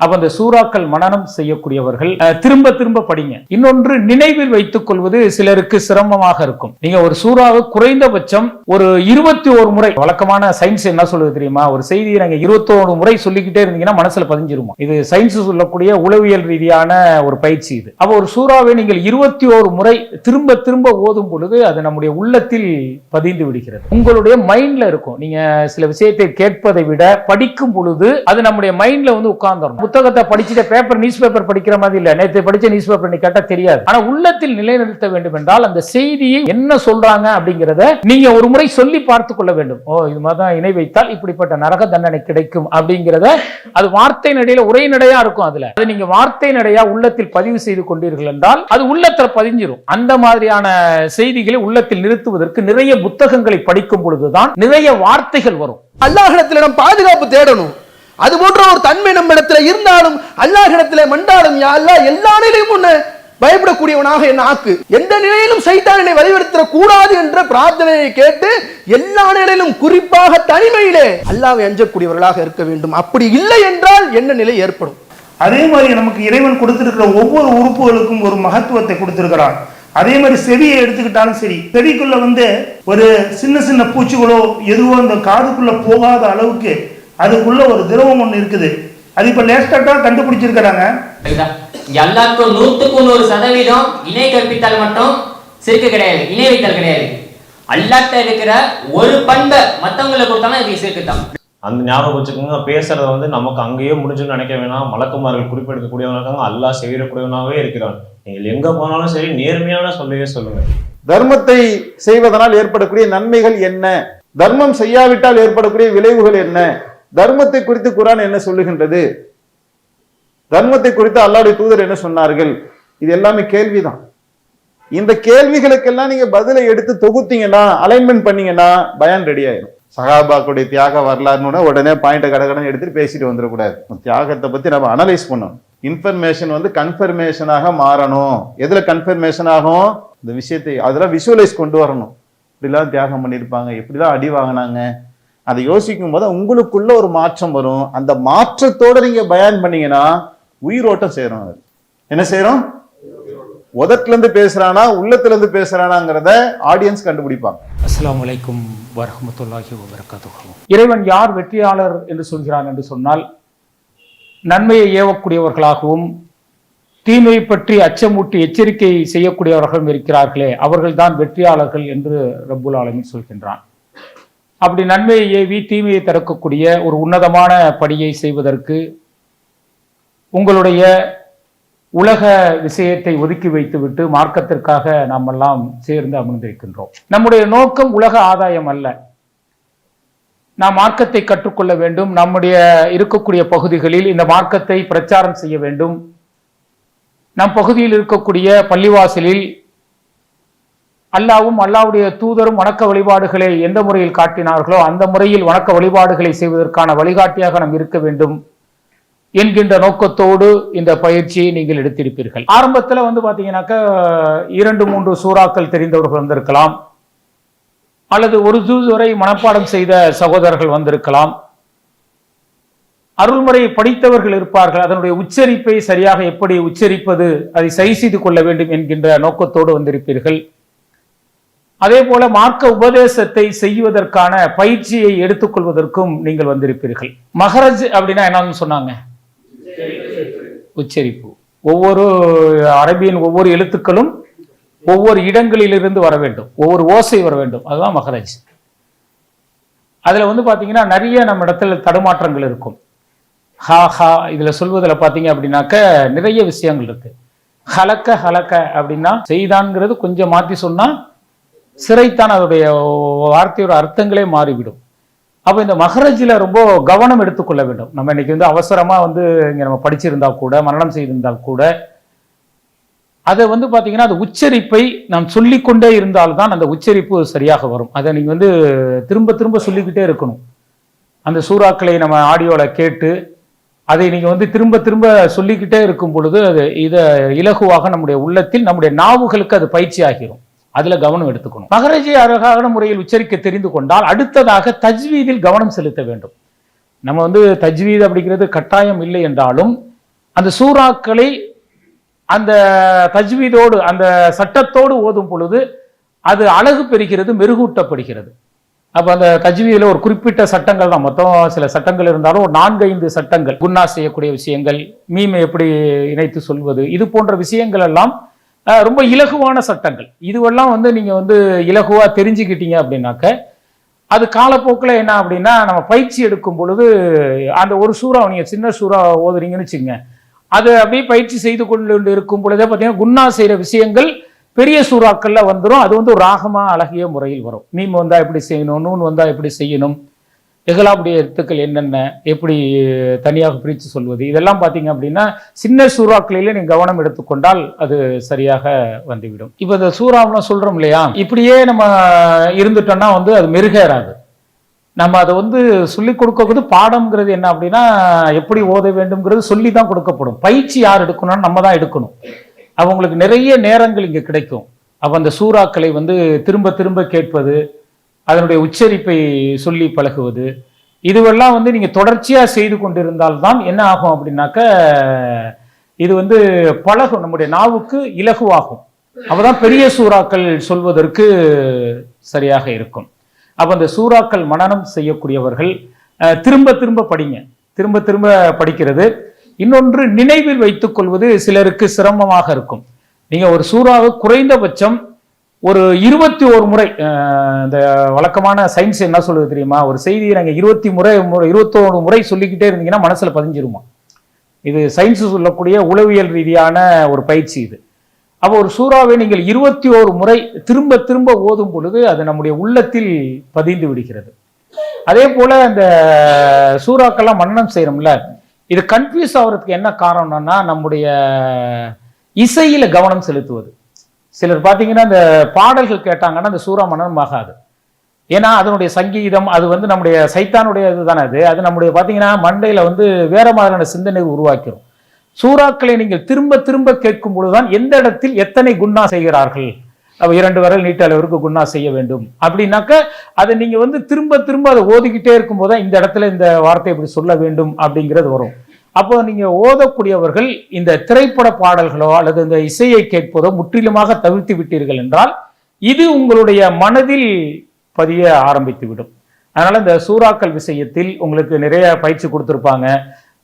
அப்ப அந்த சூறாக்கள் மனனம் செய்யக்கூடியவர்கள் திரும்ப திரும்ப படிங்க. இன்னொன்று, நினைவில் வைத்துக் கொள்வது சிலருக்கு சிரமமாக இருக்கும். நீங்க ஒரு சூறாவை குறைந்தபட்சம் ஒரு 21 முறை, வழக்கமான சயின்ஸ் என்ன சொல்லுது தெரியுமா, ஒரு செய்தியை நாங்க 21 முறை சொல்லிக்கிட்டே இருந்தீங்கன்னா மனசுல பதிஞ்சிருமா. இது சயின்ஸ் சொல்லக்கூடிய உளவியல் ரீதியான ஒரு பயிற்சி இது. அப்ப ஒரு சூறாவை நீங்கள் 21 முறை திரும்ப திரும்ப ஓதும் பொழுது அது நம்முடைய உள்ளத்தில் பதிந்து விடுகிறது, உங்களுடைய மைண்ட்ல இருக்கும். நீங்க சில விஷயத்தை கேட்பதை விட படிக்கும் பொழுது அது நம்முடைய மைண்ட்ல வந்து உட்கார்ந்துரும். புத்தகத்தை படிச்சுட்டு பேப்பர், நியூஸ் பேப்பர் படிக்கிற மாதிரி இல்ல. நேற்று படிச்ச நியூஸ் பேப்பர் நீ கேட்டா தெரியாது. ஆனா உள்ளத்தில் நிலைநிறுத்த வேண்டும் என்றால் அந்த செய்தியை என்ன சொல்றாங்க அப்படிங்கறத நீங்க ஒரு முறை சொல்லி பார்த்து கொள்ள வேண்டும். ஓ, இது மாதிரிதான் இணை வைத்தால் இப்படிப்பட்ட நரக தண்டனை கிடைக்கும் அப்படிங்கறத, அது வார்த்தை நடையில உரை நடையா இருக்கும். அதுல அது நீங்க வார்த்தை நடையா உள்ளத்தில் பதிவு செய்து கொண்டீர்கள் என்றால் அது உள்ளத்துல பதிஞ்சிரும். அந்த மாதிரியான செய்திகளை உள்ளத்தில் நிறுத்துவதற்கு நிறைய புத்தகங்களை படிக்கும் பொழுதுதான் நிறைய வார்த்தைகள் வரும். அல்லாஹ்விடத்தில் நாம் பாதுகாப்பு தேடணும். அது போன்ற ஒரு தன்மை நம்ம இடத்துல இருந்தாலும் அல்லாஹ்விடத்திலே மண்டாலும், யா அல்லாஹ் எல்லா நிலையும் உன்னை பயப்படக்கூடியவனாக என்ன ஆக்கு, எந்த நிலையிலும் சைத்தான் என்னை வழிவெடுத்திட கூடாது என்ற பிரார்த்தனையை கேட்டு எல்லா நிலையிலும், குறிப்பாக தனிமையிலே அல்லாஹ்வை அஞ்சக்கூடியவர்களாக இருக்க வேண்டும். அப்படி இல்லை என்றால் என்ன நிலை ஏற்படும்? அதே மாதிரி நமக்கு இறைவன் கொடுத்திருக்கிற ஒவ்வொரு உறுப்புகளுக்கும் ஒரு மகத்துவத்தை கொடுத்திருக்கிறான். அதே மாதிரி செவியை எடுத்துக்கிட்டாலும் சரி, செவிக்குள்ள ஒரு சின்ன சின்ன பூச்சிகளோ எதுவோ அந்த காதுக்குள்ள போகாத அளவுக்கு அதுக்குள்ள ஒரு திரவம் ஒண்ணு இருக்குது. அது இப்ப லேஸ்டா கண்டுபிடிச்சிருக்கிறாங்க. எல்லாருக்கும் 100% இணை கற்பித்தால் மட்டும் சிறுக்கு கிடையாது, இணை வைத்தல் கிடையாது. அல்லாஹ்ட்ட இருக்கிற ஒரு பண்பை மத்தவங்களை கொடுத்தாலும் அது சிறுக்கு தான். அந்த ஞாபகம் வச்சுக்கோங்க. பேசுறத நமக்கு அங்கேயே முடிஞ்சுன்னு நினைக்க வேணாம். மலக்குமார்கள் குறிப்பெடுக்கக்கூடியவங்க இருக்காங்க, அல்லாஹ் செய்யக்கூடியவனாவே இருக்கிறான். நீங்கள் எங்க போனாலும் சரி நேர்மையான சொல்லவே சொல்லுங்க. தர்மத்தை செய்வதனால் ஏற்படக்கூடிய நன்மைகள் என்ன, தர்மம் செய்யாவிட்டால் ஏற்படக்கூடிய விளைவுகள் என்ன, தர்மத்தை குறித்து குர்ஆன் என்ன சொல்லுகின்றது, தர்மத்தை குறித்து அல்லாஹ்வுடைய தூதர் என்ன சொன்னார்கள், இது எல்லாமே கேள்விதான். இந்த கேள்விகளுக்கெல்லாம் நீங்க பதிலை எடுத்து தொகுத்தீங்கன்னா, அலைன்மெண்ட் பண்ணீங்கன்னா பயான் ரெடி ஆயிடும். சஹாபாக்களுடைய தியாக வரலாறுன்னு உடனே பாயிண்ட் கடகடன்னு எடுத்துட்டு பேசிட்டு வந்துடக்கூடாது. தியாகத்தை பத்தி நம்ம அனலைஸ் பண்ணணும். இன்ஃபர்மேஷன் கன்ஃபர்மேஷனாக மாறணும். எதுல கன்ஃபர்மேஷன் ஆகும்? இந்த விஷயத்தை அதெல்லாம் விஷுவலைஸ் கொண்டு வரணும். இப்படிலாம் தியாகம் பண்ணியிருப்பாங்க, இப்படிலாம் அடி வாங்கினாங்க, அதை யோசிக்கும் போது உங்களுக்குள்ள ஒரு மாற்றம் வரும். அந்த மாற்றத்தோட நீங்க பயான் பண்ணீங்கன்னா உயிரோட்டம் செய்யறோம். அது என்ன செய்யறோம்? உதட்டுல இருந்து பேசுறானா உள்ளத்துல இருந்து பேசுறானாங்கிறத ஆடியன்ஸ் கண்டுபிடிப்பாங்க. அஸ்ஸலாமு அலைக்கும் வரஹ்மத்துல்லாஹி வபரகாத்துஹு. இறைவன் யார் வெற்றியாளர் என்று சொல்கிறான் என்று சொன்னால், நன்மையை ஏவக்கூடியவர்களாகவும் தீமையை பற்றி அச்சமூட்டி எச்சரிக்கை செய்யக்கூடியவர்களும் இருக்கிறார்களே, அவர்கள் தான் வெற்றியாளர்கள் என்று ரப்புல் ஆலமீன் சொல்கின்றான். அப்படி நன்மையை ஏவி தீமையை தடுக்கக்கூடிய ஒரு உன்னதமான பணியை செய்வதற்கு உங்களுடைய உலக விஷயத்தை ஒதுக்கி வைத்துவிட்டு மார்க்கத்திற்காக நாம் எல்லாம் சேர்ந்து அமர்ந்திருக்கின்றோம். நம்முடைய நோக்கம் உலக ஆதாயம் அல்ல. நாம் மார்க்கத்தை கற்றுக்கொள்ள வேண்டும். நம்முடைய இருக்கக்கூடிய பகுதிகளில் இந்த மார்க்கத்தை பிரச்சாரம் செய்ய வேண்டும். நம் பகுதியில் இருக்கக்கூடிய பள்ளிவாசலில் அல்லாவும் அல்லாவுடைய தூதரும் வணக்க வழிபாடுகளை எந்த முறையில் காட்டினார்களோ அந்த முறையில் வணக்க வழிபாடுகளை செய்வதற்கான வழிகாட்டியாக நாம் இருக்க வேண்டும் என்கின்ற நோக்கத்தோடு இந்த பயிற்சியை நீங்கள் எடுத்திருப்பீர்கள். ஆரம்பத்தில் பாத்தீங்கன்னாக்கா 2-3 சூறாக்கள் தெரிந்தவர்கள் வந்திருக்கலாம், அல்லது ஒரு ஜூஸ் வரை மனப்பாடம் செய்த சகோதரர்கள் வந்திருக்கலாம், அருள்முறை படித்தவர்கள் இருப்பார்கள். அதனுடைய உச்சரிப்பை சரியாக எப்படி உச்சரிப்பது, அதை சரி செய்து கொள்ள வேண்டும் என்கின்ற நோக்கத்தோடு வந்திருப்பீர்கள். அதே போல மார்க்க உபதேசத்தை செய்வதற்கான பயிற்சியை எடுத்துக்கொள்வதற்கும் நீங்கள் வந்திருப்பீர்கள். மஹரஜ் அப்படின்னா என்னன்னு சொன்னாங்க? உச்சரிப்பு. ஒவ்வொரு அரபியின் ஒவ்வொரு எழுத்துக்களும் ஒவ்வொரு இடங்களிலிருந்து வர வேண்டும், ஒவ்வொரு ஓசை வர வேண்டும், அதுதான் மஹரஜ். அதுல பாத்தீங்கன்னா நிறைய நம்ம இடத்துல தடுமாற்றங்கள் இருக்கும். ஹா ஹா இதுல சொல்வதில் பார்த்தீங்க அப்படின்னாக்க நிறைய விஷயங்கள் இருக்கு. ஹலக்க ஹலக்க அப்படின்னா செய்தான்ங்கிறது கொஞ்சம் மாற்றி சொன்னா சிறைத்தான், அதோடைய வார்த்தையோட அர்த்தங்களே மாறிவிடும். அப்போ இந்த மஹரஜில் ரொம்ப கவனம் எடுத்துக்கொள்ள வேண்டும். நம்ம இன்னைக்கு அவசரமா இங்க நம்ம படிச்சிருந்தா கூட, மரணம் செய்திருந்தால் கூட, அதை பார்த்தீங்கன்னா அது உச்சரிப்பை நாம் சொல்லிக்கொண்டே இருந்தால்தான் அந்த உச்சரிப்பு சரியாக வரும். அதை நீங்க திரும்ப திரும்ப சொல்லிக்கிட்டே இருக்கணும். அந்த சூறாக்களை நம்ம ஆடியோல கேட்டு அதை நீங்க திரும்ப திரும்ப சொல்லிக்கிட்டே இருக்கும் பொழுது அது இதை இலகுவாக நம்முடைய உள்ளத்தில், நம்முடைய நாவுகளுக்கு அது பயிற்சி ஆகிரும். அதுல கவனம் எடுத்துக்கணும். மஹரஜை அழகான முறையில் உச்சரிக்க தெரிந்து கொண்டால் அடுத்ததாக தஜ்வீதில் கவனம் செலுத்த வேண்டும். நம்ம தஜ்வீத் அப்படிங்கிறது கட்டாயம் இல்லை என்றாலும் அந்த சூறாக்களை அந்த தஜ்வீதோடு அந்த சட்டத்தோடு ஓதும் பொழுது அது அழகு பெறுகிறது, மெருகூட்டப்படுகிறது. அப்ப அந்த தஜ்வீதில் ஒரு குறிப்பிட்ட சட்டங்கள் தான், மொத்தம் சில சட்டங்கள் இருந்தாலும் ஒரு 4-5 சட்டங்கள், குன்னா செய்யக்கூடிய விஷயங்கள், மீமை எப்படி இணைத்து சொல்வது, இது போன்ற விஷயங்கள் எல்லாம் ரொம்ப இலகுவான சட்டங்கள். இதுவெல்லாம் நீங்க இலகுவா தெரிஞ்சுக்கிட்டீங்க அப்படின்னாக்க அது காலப்போக்கில் என்ன அப்படின்னா நம்ம பயிற்சி எடுக்கும் பொழுது அந்த ஒரு சூறா நீங்க சின்ன சூறா ஓதுறீங்கன்னு வச்சுங்க, அது அப்படியே பயிற்சி செய்து கொண்டு இருக்கும் பொழுதே பார்த்தீங்கன்னா குன்னா செய்யற விஷயங்கள் பெரிய சூறாக்கள்ல வந்துடும். அது ஒரு ராகமா அழகிய முறையில் வரும். மீம் வந்தா எப்படி செய்யணும், நூன் வந்தா எப்படி செய்யணும், எகலாவுடைய எழுத்துக்கள் என்னென்ன, எப்படி தனியாக பிரித்து சொல்வது, இதெல்லாம் பார்த்தீங்க அப்படின்னா சின்ன சூறாக்களிலே நீங்க கவனம் எடுத்துக்கொண்டால் அது சரியாக வந்துவிடும். இப்போ இந்த சூறாவெல்லாம் சொல்றோம் இல்லையா, இப்படியே நம்ம இருந்துட்டோம்னா அது மெருகேறாது. நம்ம அதை சொல்லிக் கொடுக்கறது பாடம்ங்கிறது என்ன அப்படின்னா எப்படி ஓத வேண்டும்ங்கிறது சொல்லி தான் கொடுக்கப்படும். பயிற்சி யார் எடுக்கணும்னா நம்ம தான் எடுக்கணும். அவங்களுக்கு நிறைய நேரங்கள் இங்கே கிடைக்கும். அப்போ அந்த சூறாக்களை திரும்ப திரும்ப கேட்பது, அதனுடைய உச்சரிப்பை சொல்லி பழகுவது, இதுவெல்லாம் நீங்க தொடர்ச்சியா செய்து கொண்டிருந்தால்தான் என்ன ஆகும் அப்படின்னாக்க இது பழகும், நம்முடைய நாவுக்கு இலகுவாகும். அப்பதான் பெரிய சூறாக்கள் சொல்வதற்கு சரியாக இருக்கும். அப்ப அந்த சூறாக்கள் மனனம் செய்யக்கூடியவர்கள் திரும்ப திரும்ப படிங்க. திரும்ப திரும்ப படிக்கிறது. இன்னொன்று, நினைவில் வைத்துக் கொள்வது சிலருக்கு சிரமமாக இருக்கும். நீங்க ஒரு சூறாவை குறைந்தபட்சம் ஒரு 21 முறை, இந்த வழக்கமான சயின்ஸ் என்ன சொல்லுது தெரியுமா, ஒரு செய்தியை நாங்க 21 முறை சொல்லிக்கிட்டே இருந்தீங்கன்னா மனசுல பதிஞ்சிருமா. இது சயின்ஸ் சொல்லக்கூடிய உளவியல் ரீதியான ஒரு பயிற்சி இது. அப்போ ஒரு சூறாவை நீங்கள் 21 முறை திரும்ப திரும்ப ஓதும் பொழுது அது நம்முடைய உள்ளத்தில் பதிந்து விடுகிறது. அதே போல அந்த சூறாக்கெல்லாம் மன்னனம் செய்யறோம்ல, இது கன்ஃபியூஸ் ஆகிறதுக்கு என்ன காரணம்னா நம்முடைய இசையில கவனம் செலுத்துவது. சிலர் பார்த்தீங்கன்னா இந்த பாடல்கள் கேட்டாங்கன்னா அந்த சூறா மன்னனம் ஆகாது. ஏன்னா அதனுடைய சங்கீதம் அது நம்முடைய சைத்தானுடைய இதுதானே. அது நம்முடைய பார்த்தீங்கன்னா மண்டையில வேற மாதிரியான சிந்தனை உருவாக்கிறோம். சூறாக்களை நீங்கள் திரும்ப திரும்ப கேட்கும் பொழுதுதான் எந்த இடத்தில் எத்தனை குன்னா செய்கிறார்கள், அப்ப 2 விரல் நீட்ட அளவிற்கு குன்னா செய்ய வேண்டும் அப்படின்னாக்க அதை நீங்க திரும்ப திரும்ப அதை ஓதிக்கிட்டே இருக்கும் போதுதான் இந்த இடத்துல இந்த வார்த்தை இப்படி சொல்ல வேண்டும் அப்படிங்கிறது வரும். அப்போ நீங்க ஓதக்கூடியவர்கள் இந்த திரைப்பட பாடல்களோ அல்லது இந்த இசையை கேட்பதோ முற்றிலுமாக தவிர்த்து விட்டீர்கள் என்றால் இது உங்களுடைய மனதில் பதிய ஆரம்பித்து விடும். அதனால இந்த சூறாக்கள் விஷயத்தில் உங்களுக்கு நிறைய பயிற்சி கொடுத்துருப்பாங்க.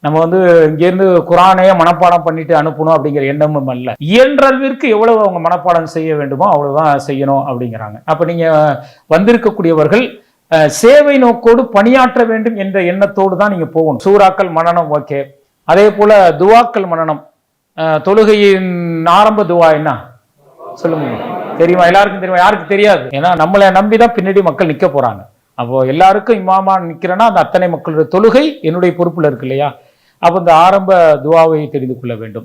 நம்ம இங்கேருந்து குரானையே மனப்பாடம் பண்ணிட்டு அனுப்பணும் அப்படிங்கிற எண்ணமும் அல்ல. இயன்றளவிற்கு எவ்வளவு அவங்க மனப்பாடம் செய்ய வேண்டுமோ அவ்வளவுதான் செய்யணும் அப்படிங்கிறாங்க. அப்ப நீங்க வந்திருக்கக்கூடியவர்கள் சேவை நோக்கோடு பணியாற்ற வேண்டும் என்ற எண்ணத்தோடு தான் நீங்க போகணும். சூறாக்கள் மனனம் ஓகே. அதே போல துவாக்கள் மனனம், தொழுகையின் ஆரம்ப துவா என்ன சொல்லுங்க, தெரியுமா? எல்லாருக்கும் தெரியுமா? யாருக்கு தெரியாது? ஏன்னா நம்மளை நம்பிதான் பின்னாடி மக்கள் நிக்க போறாங்க. அப்போ எல்லாருக்கும் இமாமா நிக்கிறேன்னா அந்த அத்தனை மக்களுடைய தொழுகை என்னுடைய பொறுப்புல இருக்கு இல்லையா? அப்போ இந்த ஆரம்ப துவாவை தெரிந்து கொள்ள வேண்டும்.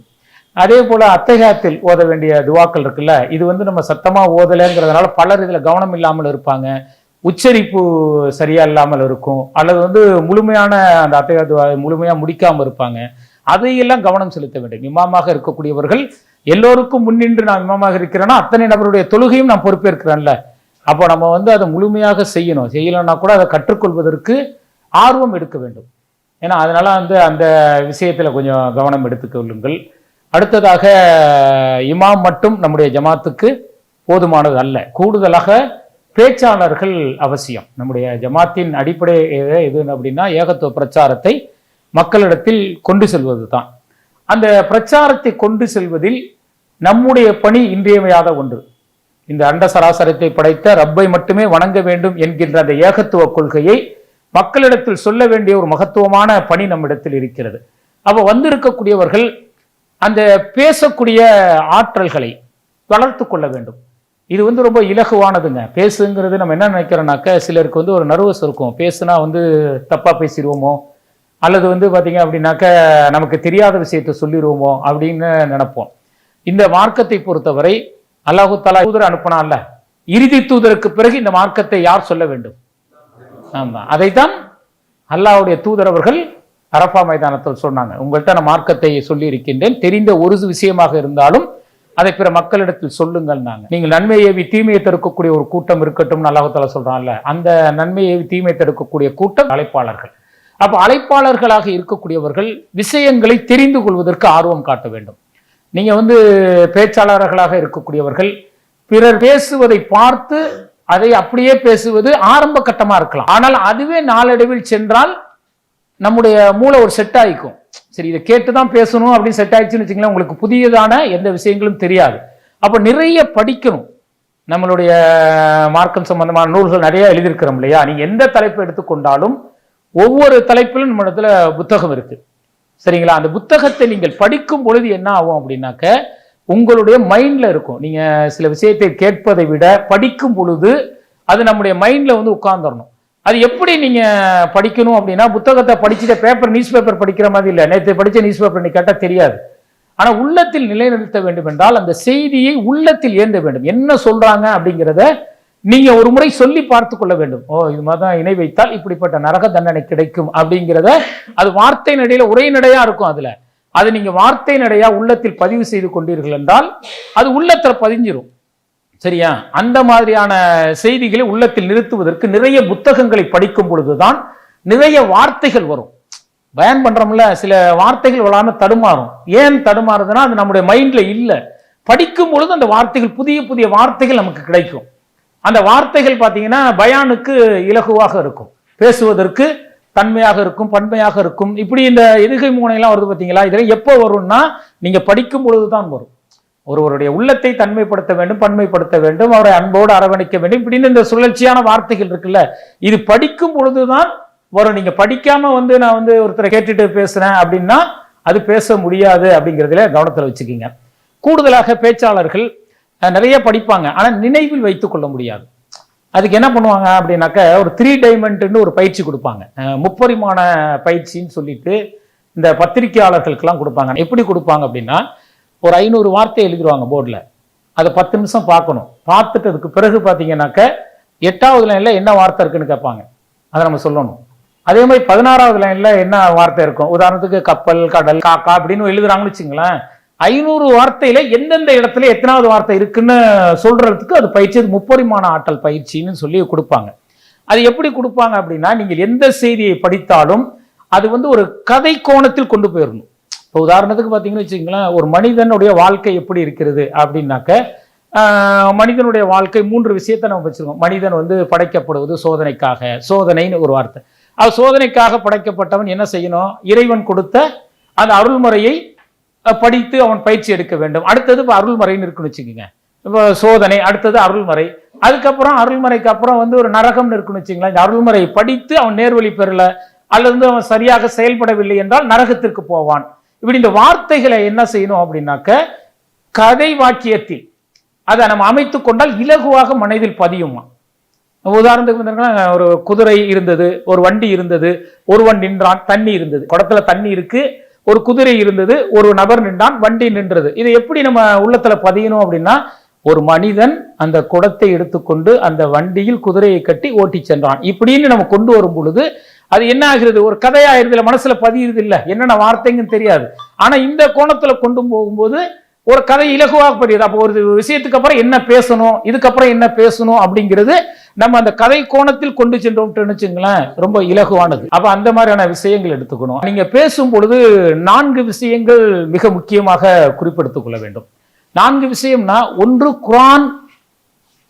அதே போல அத்தஹியாத்தில் ஓத வேண்டிய துவாக்கள் இருக்குல்ல, இது நம்ம சத்தமா ஓதலைங்கிறதுனால பலர் இதுல கவனம் இல்லாமல் இருப்பாங்க, உச்சரிப்பு சரியா இல்லாமல் இருக்கும், அல்லது முழுமையான அந்த அத்தஹியா துவாவை முழுமையா முடிக்காம இருப்பாங்க. அதையெல்லாம் கவனம் செலுத்த வேண்டும். இமாமாக இருக்கக்கூடியவர்கள் எல்லோருக்கும் முன்னின்று நான் இமாமாக இருக்கிறேன்னா அத்தனை நபருடைய தொழுகையும் நான் பொறுப்பேற்கிறேன்ல. அப்போ நம்ம அதை முழுமையாக செய்யணும். செய்யலைன்னா கூட அதை கற்றுக்கொள்வதற்கு ஆர்வம் எடுக்க வேண்டும். ஏன்னா அதனால அந்த விஷயத்துல கொஞ்சம் கவனம் எடுத்துக்கொள்ளுங்கள். அடுத்ததாக இமாம் மட்டும் நம்முடைய ஜமாத்துக்கு போதுமானது அல்ல, கூடுதலாக பேச்சாளர்கள் அவசியம். நம்முடைய ஜமாத்தின் அடிப்படை எது அப்படின்னா ஏகத்துவ பிரச்சாரத்தை மக்களிடத்தில் கொண்டு செல்வது தான். அந்த பிரச்சாரத்தை கொண்டு செல்வதில் நம்முடைய பணி இன்றியமையாத ஒன்று. இந்த அண்ட சராசரத்தை படைத்த ரப்பை மட்டுமே வணங்க வேண்டும் என்கின்ற அந்த ஏகத்துவ கொள்கையை மக்களிடத்தில் சொல்ல வேண்டிய ஒரு மகத்துவமான பணி நம்மிடத்தில் இருக்கிறது. அப்ப வந்திருக்கக்கூடியவர்கள் அந்த பேசக்கூடிய ஆற்றல்களை வளர்த்து கொள்ள வேண்டும். இது ரொம்ப இலகுவானதுங்க. பேசுங்கிறது நம்ம என்ன நினைக்கிறோம்னாக்க சிலருக்கு ஒரு நர்வஸ் இருக்கும். பேசுனா தப்பா பேசிடுவோமோ, அல்லது பாத்தீங்க அப்படின்னாக்க நமக்கு தெரியாத விஷயத்தை சொல்லிடுவோமோ அப்படின்னு நினைப்போம். இந்த மார்க்கத்தை பொறுத்தவரை அல்லாஹு தஆலா தூதர் அனுப்பினான்ல, இறுதி தூதருக்கு பிறகு இந்த மார்க்கத்தை யார் சொல்ல வேண்டும்? ஆமா, அதைத்தான் அல்லாஹ்வுடைய தூதர் அவர்கள் அரஃபா மைதானத்தில் சொன்னாங்க. உங்கள்கிட்ட நான் மார்க்கத்தை சொல்லி இருக்கின்றேன், தெரிந்த ஒரு விஷயமாக இருந்தாலும் அதை பிற மக்களிடத்தில் சொல்லுங்கள். நீங்கள் நன்மையை ஏவி தீமையை தடுக்கக்கூடிய ஒரு கூட்டம் இருக்கட்டும் அல்லாஹ் தஆலா சொல்றான்ல, அந்த நன்மையை ஏவி தீமையை தடுக்கக்கூடிய கூட்டம் அழைப்பாளர்கள். அப்ப அழைப்பாளர்களாக இருக்கக்கூடியவர்கள் விஷயங்களை தெரிந்து கொள்வதற்கு ஆர்வம் காட்ட வேண்டும். நீங்க பேச்சாளர்களாக இருக்கக்கூடியவர்கள் பிறர் பேசுவதை பார்த்து அதை அப்படியே பேசுவது ஆரம்ப கட்டமா இருக்கலாம். ஆனால் அதுவே நாளடைவில் சென்றால் நம்முடைய மூளை ஒரு செட் ஆயிக்கும். சரி, இதை கேட்டுதான் பேசணும் அப்படின்னு செட் ஆயிடுச்சுன்னு வச்சுங்களேன், உங்களுக்கு புதியதான எந்த விஷயங்களும் தெரியாது. அப்ப நிறைய படிக்கணும். நம்மளுடைய மார்க்கம் சம்பந்தமான நூல்கள் நிறைய எழுதியிருக்கிறோம் இல்லையா? நீங்க எந்த தலைப்பை எடுத்துக்கொண்டாலும் ஒவ்வொரு தலைப்பிலும் நம்ம இடத்துல புத்தகம் இருக்கு, சரிங்களா? அந்த புத்தகத்தை நீங்கள் படிக்கும் பொழுது என்ன ஆகும் அப்படின்னாக்க உங்களுடைய மைண்ட்ல இருக்கும். நீங்க சில விஷயத்தை கேட்பதை விட படிக்கும் பொழுது அது நம்முடைய மைண்ட்ல உட்கார்ந்துடணும். அது எப்படி நீங்க படிக்கணும் அப்படின்னா, புத்தகத்தை படிச்சுட்டு பேப்பர் நியூஸ் பேப்பர் படிக்கிற மாதிரி இல்லை. நேற்று படிச்ச நியூஸ் பேப்பர் நீ கேட்டால் தெரியாது. ஆனா உள்ளத்தில் நிலைநிறுத்த வேண்டும் என்றால் அந்த செய்தியை உள்ளத்தில் ஏந்த வேண்டும். என்ன சொல்றாங்க அப்படிங்கிறத நீங்க ஒரு முறை சொல்லி பார்த்து கொள்ள வேண்டும். இது மாதிரிதான் இணை வைத்தால் இப்படிப்பட்ட நரக தண்டனை கிடைக்கும் அப்படிங்கிறத அது வார்த்தை நடையில உரை நடையா இருக்கும். அது நீங்க வார்த்தை நடையா உள்ளத்தில் பதிவு செய்து கொண்டீர்கள் என்றால் அது உள்ளத்துல பதிஞ்சிரும். சரியா? அந்த மாதிரியான செய்திகளை உள்ளத்தில் நிறுத்துவதற்கு நிறைய புத்தகங்களை படிக்கும் பொழுதுதான் நிறைய வார்த்தைகள் வரும். பயன் பண்றோம்ல, சில வார்த்தைகள் வராம தடுமாறும். ஏன் தடுமாறுதுன்னா அது நம்முடைய மைண்ட்ல இல்ல. படிக்கும் பொழுது அந்த வார்த்தைகள் புதிய புதிய வார்த்தைகள் நமக்கு கிடைக்கும். அந்த வார்த்தைகள் பாத்தீங்கன்னா பயானுக்கு இலகுவாக இருக்கும், பேசுவதற்கு தன்மையாக இருக்கும், பன்மையாக இருக்கும். இப்படி இந்த எதுகை மூனையெல்லாம் வருது பாத்தீங்களா? இதெல்லாம் எப்போ வரும்னா நீங்க படிக்கும் பொழுதுதான் வரும். ஒருவருடைய உள்ளத்தை தன்மைப்படுத்த வேண்டும், பன்மைப்படுத்த வேண்டும், அவரை அன்போடு அரவணைக்க வேண்டும், இப்படின்னு இந்த சுழற்சியான வார்த்தைகள் இருக்குல்ல, இது படிக்கும் பொழுதுதான் வரும். நீங்க படிக்காம நான் ஒருத்தரை கேட்டுட்டு பேசுறேன் அப்படின்னா அது பேச முடியாது அப்படிங்கிறதுல கவனத்தில் வச்சுக்கிங்க. கூடுதலாக பேச்சாளர்கள் நிறைய படிப்பாங்க, ஆனா நினைவில் வைத்துக் கொள்ள முடியாது. அதுக்கு என்ன பண்ணுவாங்க அப்படின்னாக்க ஒரு 3 டைமெண்ட்னு ஒரு பயிற்சி கொடுப்பாங்க. முப்பரிமாண பயிற்சின்னு சொல்லிட்டு இந்த பத்திரிகையாளர்களுக்கெல்லாம் கொடுப்பாங்க. எப்படி கொடுப்பாங்க அப்படின்னா, ஒரு 500 வார்த்தை எழுதிடுவாங்க போர்டில். அதை 10 நிமிஷம் பார்க்கணும். பார்த்துட்டு அதுக்கு பிறகு பார்த்தீங்கன்னாக்க 8வது லைன்ல என்ன வார்த்தை இருக்குன்னு கேட்பாங்க, அதை நம்ம சொல்லணும். அதே மாதிரி 16வது லைன்ல என்ன வார்த்தை இருக்கும், உதாரணத்துக்கு கப்பல், கடல், காக்கா அப்படின்னு எழுதுறாங்கன்னு வச்சுங்களேன். 500 வார்த்தையில எந்தெந்த இடத்துல எத்தனாவது வார்த்தை இருக்குன்னு சொல்றதுக்கு அது பயிற்சி, முப்பரிமாண ஆற்றல் பயிற்சின்னு சொல்லி கொடுப்பாங்க. அது எப்படி கொடுப்பாங்க அப்படின்னா, நீங்கள் எந்த செய்தியை படித்தாலும் அது ஒரு கதை கோணத்தில் கொண்டு போயிடணும். இப்போ உதாரணத்துக்கு பார்த்தீங்கன்னு வச்சுங்களேன், ஒரு மனிதனுடைய வாழ்க்கை எப்படி இருக்கிறது அப்படின்னாக்க, மனிதனுடைய வாழ்க்கை 3 விஷயத்தை நம்ம வச்சிருக்கோம். மனிதன் படைக்கப்படுவது சோதனைக்காக, சோதனைன்னு ஒரு வார்த்தை. அது சோதனைக்காக படைக்கப்பட்டவன் என்ன செய்யணும், இறைவன் கொடுத்த அந்த அருள்முறையை படித்து அவன் பயிற்சி எடுக்க வேண்டும். அடுத்தது இப்போ அருள்முறைன்னு இருக்குன்னு வச்சுக்கோங்க. இப்போ சோதனை, அடுத்தது அருள்முறை, அதுக்கப்புறம் அருள்முறைக்கு அப்புறம் ஒரு நரகம்னு இருக்குன்னு வச்சுங்களேன். இந்த அருள்முறையை படித்து அவன் நேர்வழி பெறல அல்லது அவன் சரியாக செயல்படவில்லை என்றால் நரகத்திற்கு போவான். இப்படி இந்த வார்த்தைகளை என்ன செய்யணும் அப்படின்னாக்க, கதை வாக்கியத்தில் அதை நம்ம அமைத்து கொண்டால் இலகுவாக மனதில் பதியுமா. உதாரணத்துக்கு ஒரு குதிரை இருந்தது, ஒரு வண்டி இருந்தது, ஒருவன் நின்றான், தண்ணி இருந்தது, குடத்துல தண்ணி இருக்கு, ஒரு குதிரை இருந்தது, ஒரு நபர் நின்றான், வண்டி நின்றது. இதை எப்படி நம்ம உள்ளத்துல பதியணும் அப்படின்னா, ஒரு மனிதன் அந்த குடத்தை எடுத்துக்கொண்டு அந்த வண்டியில் குதிரையை கட்டி ஓட்டி சென்றான், இப்படின்னு நம்ம கொண்டு வரும் பொழுது அது என்ன ஆகிறது, ஒரு கதையாயிருதுல, மனசுல பதியுது இல்ல, என்னென்ன வார்த்தைங்கன்னு தெரியாது. ஆனா இந்த கோணத்துல கொண்டு போகும்போது ஒரு கதை இலகுவாக படியுது. அப்போ ஒரு விஷயத்துக்கு அப்புறம் என்ன பேசணும், இதுக்கப்புறம் என்ன பேசணும் அப்படிங்கிறது நம்ம அந்த கதை கோணத்தில் கொண்டு சென்றோம்னு வச்சுங்களேன், ரொம்ப இலகுவானது. அப்ப அந்த மாதிரியான விஷயங்கள் எடுத்துக்கணும். நீங்க பேசும் பொழுது 4 விஷயங்கள் மிக முக்கியமாக குறிப்பிடுத்திக் கொள்ள வேண்டும். 4 விஷயம்னா, ஒன்று குர்ஆன்